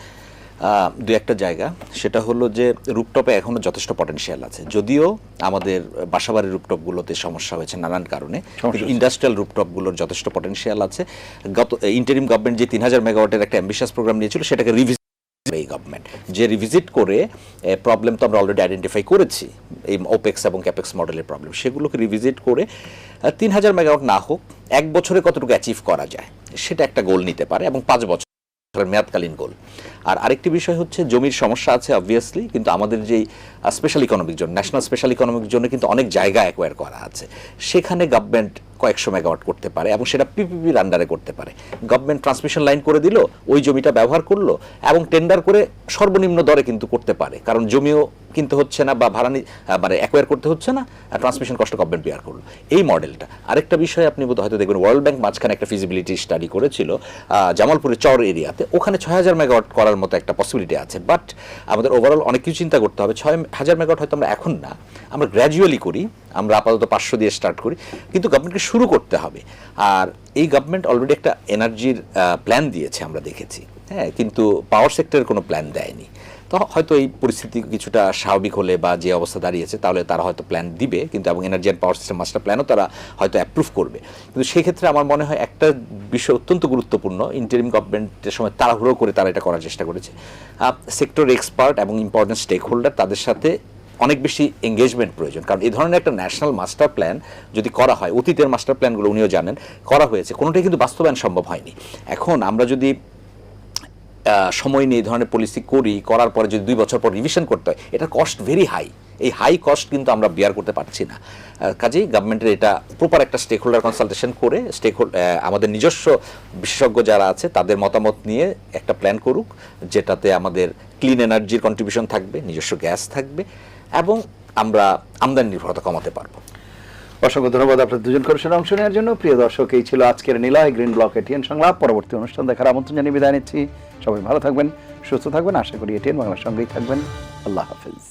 [SPEAKER 3] দু একটা জায়গা, সেটা হলো যে রুপটপে এখনও যথেষ্ট পটেনশিয়াল আছে, যদিও আমাদের বাসাবাড়ির রুপটপগুলোতে সমস্যা হয়েছে নানান কারণে, কিন্তু ইন্ডাস্ট্রিয়াল রুপটপগুলোর যথেষ্ট পটেনশিয়াল আছে। গত ইন্টারিম গভর্নমেন্ট যে 3000 মেগাওয়াটের একটা অ্যাম্বিশাস প্রোগ্রাম নিয়েছিল, সেটাকে এই গভর্নমেন্ট যে রিভিজিট করে, প্রবলেম তো আমরা অলরেডি আইডেন্টিফাই করেছি, এই ওপেক্স এবং ক্যাপেক্স মডেলের প্রবলেম, সেগুলোকে রিভিজিট করে 3000 মেগাওয়াট না হোক, 1 বছরে কতটুকু অ্যাচিভ করা যায় সেটা একটা গোল নিতে পারে, এবং 5 বছর মেয়াদকালীন গোল। আর আরেকটি বিষয় হচ্ছে জমির সমস্যা আছে অবভিয়াসলি, কিন্তু আমাদের যেই special economic zone, national special economic জোনে কিন্তু অনেক জায়গা অ্যাকোয়ার করা আছে, সেখানে গভর্নমেন্ট কয়েকশো মেগাওয়াট করতে পারে, এবং সেটা পিপিপির আন্ডারে করতে পারে। গভর্নমেন্ট ট্রান্সমিশন লাইন করে দিল, ওই জমিটা ব্যবহার করলো, এবং টেন্ডার করে সর্বনিম্ন দরে কিন্তু করতে পারে, কারণ জমিও কিনতে হচ্ছে না বা ভাড়া মানে অ্যাকোয়ার করতে হচ্ছে না, ট্রান্সমিশন কষ্ট গভর্নমেন্ট বিয়ার করলো, এই মডেলটা। আরেকটা বিষয় আপনি হয়তো দেখবেন, ওয়ার্ল্ড ব্যাংক মাঝখানে একটা ফিজিবিলিটি স্টাডি করেছিল জামালপুরের চর এরিয়াতে, ওখানে 6000 মেগাওয়াট করার মতো একটা পসিবিলিটি আছে। বাট আমাদের ওভারঅল অনেক কিছু চিন্তা করতে হবে। 6000 মেগাওয়াট হয়তো আমরা এখন না, আমরা গ্র্যাজুয়ালি করি, আমরা আপাতত 500 দিয়ে স্টার্ট করি, কিন্তু গভর্নমেন্টকে শুরু করতে হবে। আর এই গভর্নমেন্ট অলরেডি একটা এনার্জির প্ল্যান দিয়েছে আমরা দেখেছি, হ্যাঁ, কিন্তু পাওয়ার সেক্টরের কোনো প্ল্যান দেয়নি। তো হয়তো এই পরিস্থিতি কিছুটা স্বাভাবিক হলে বা যে অবস্থা দাঁড়িয়েছে, তাহলে তারা হয়তো প্ল্যান দিবে, কিন্তু এবং energy and power system master প্ল্যানও তারা হয়তো অ্যাপ্রুভ করবে। কিন্তু সেক্ষেত্রে আমার মনে হয় একটা বিষয় অত্যন্ত গুরুত্বপূর্ণ, ইন্টারিম গভর্নমেন্টের সময় তাড়াহুড়ো করে তারা এটা করার চেষ্টা করেছে। সেক্টর এক্সপার্ট এবং ইম্পর্টেন্ট স্টেক হোল্ডার, তাদের সাথে অনেক বেশি এঙ্গেজমেন্ট প্রয়োজন, কারণ এই ধরনের একটা ন্যাশনাল মাস্টার প্ল্যান যদি করা হয়, অতীতের মাস্টার প্ল্যানগুলো উনিও জানেন করা হয়েছে, কোনোটাই কিন্তু বাস্তবায়ন সম্ভব হয়নি। এখন আমরা যদি সময় নিয়ে এই ধরনের পলিসি করার পরে যদি 2 বছর পর রিভিশন করতে হয়, এটার কস্ট ভেরি হাই, এই হাই কস্ট কিন্তু আমরা বিয়ার করতে পারছি না। কাজেই গভর্নমেন্টের এটা প্রপার একটা স্টেক হোল্ডার কনসালটেশন করে, আমাদের নিজস্ব বিশেষজ্ঞ যারা আছে তাদের মতামত নিয়ে একটা প্ল্যান করুক, যেটাতে আমাদের ক্লিন এনার্জির কন্ট্রিবিউশন থাকবে, নিজস্ব গ্যাস থাকবে, এবং আমরা আমদানি নির্ভরতা কমাতে পারবো।
[SPEAKER 1] অসংখ্য ধন্যবাদ আপনার দুজন কর্মশালায় অংশ নেওয়ার জন্য। প্রিয় দর্শক, এই ছিল আজকের নিলয় গ্রিন ব্লক এটিএন সংলাপ। পরবর্তী অনুষ্ঠান দেখার আমন্ত্রণ জানিয়ে বিদায় নিচ্ছি। সবাই ভালো থাকবেন, সুস্থ থাকবেন, আশা করি এটিএন বাংলার সঙ্গেই থাকবেন। আল্লাহ হাফেজ।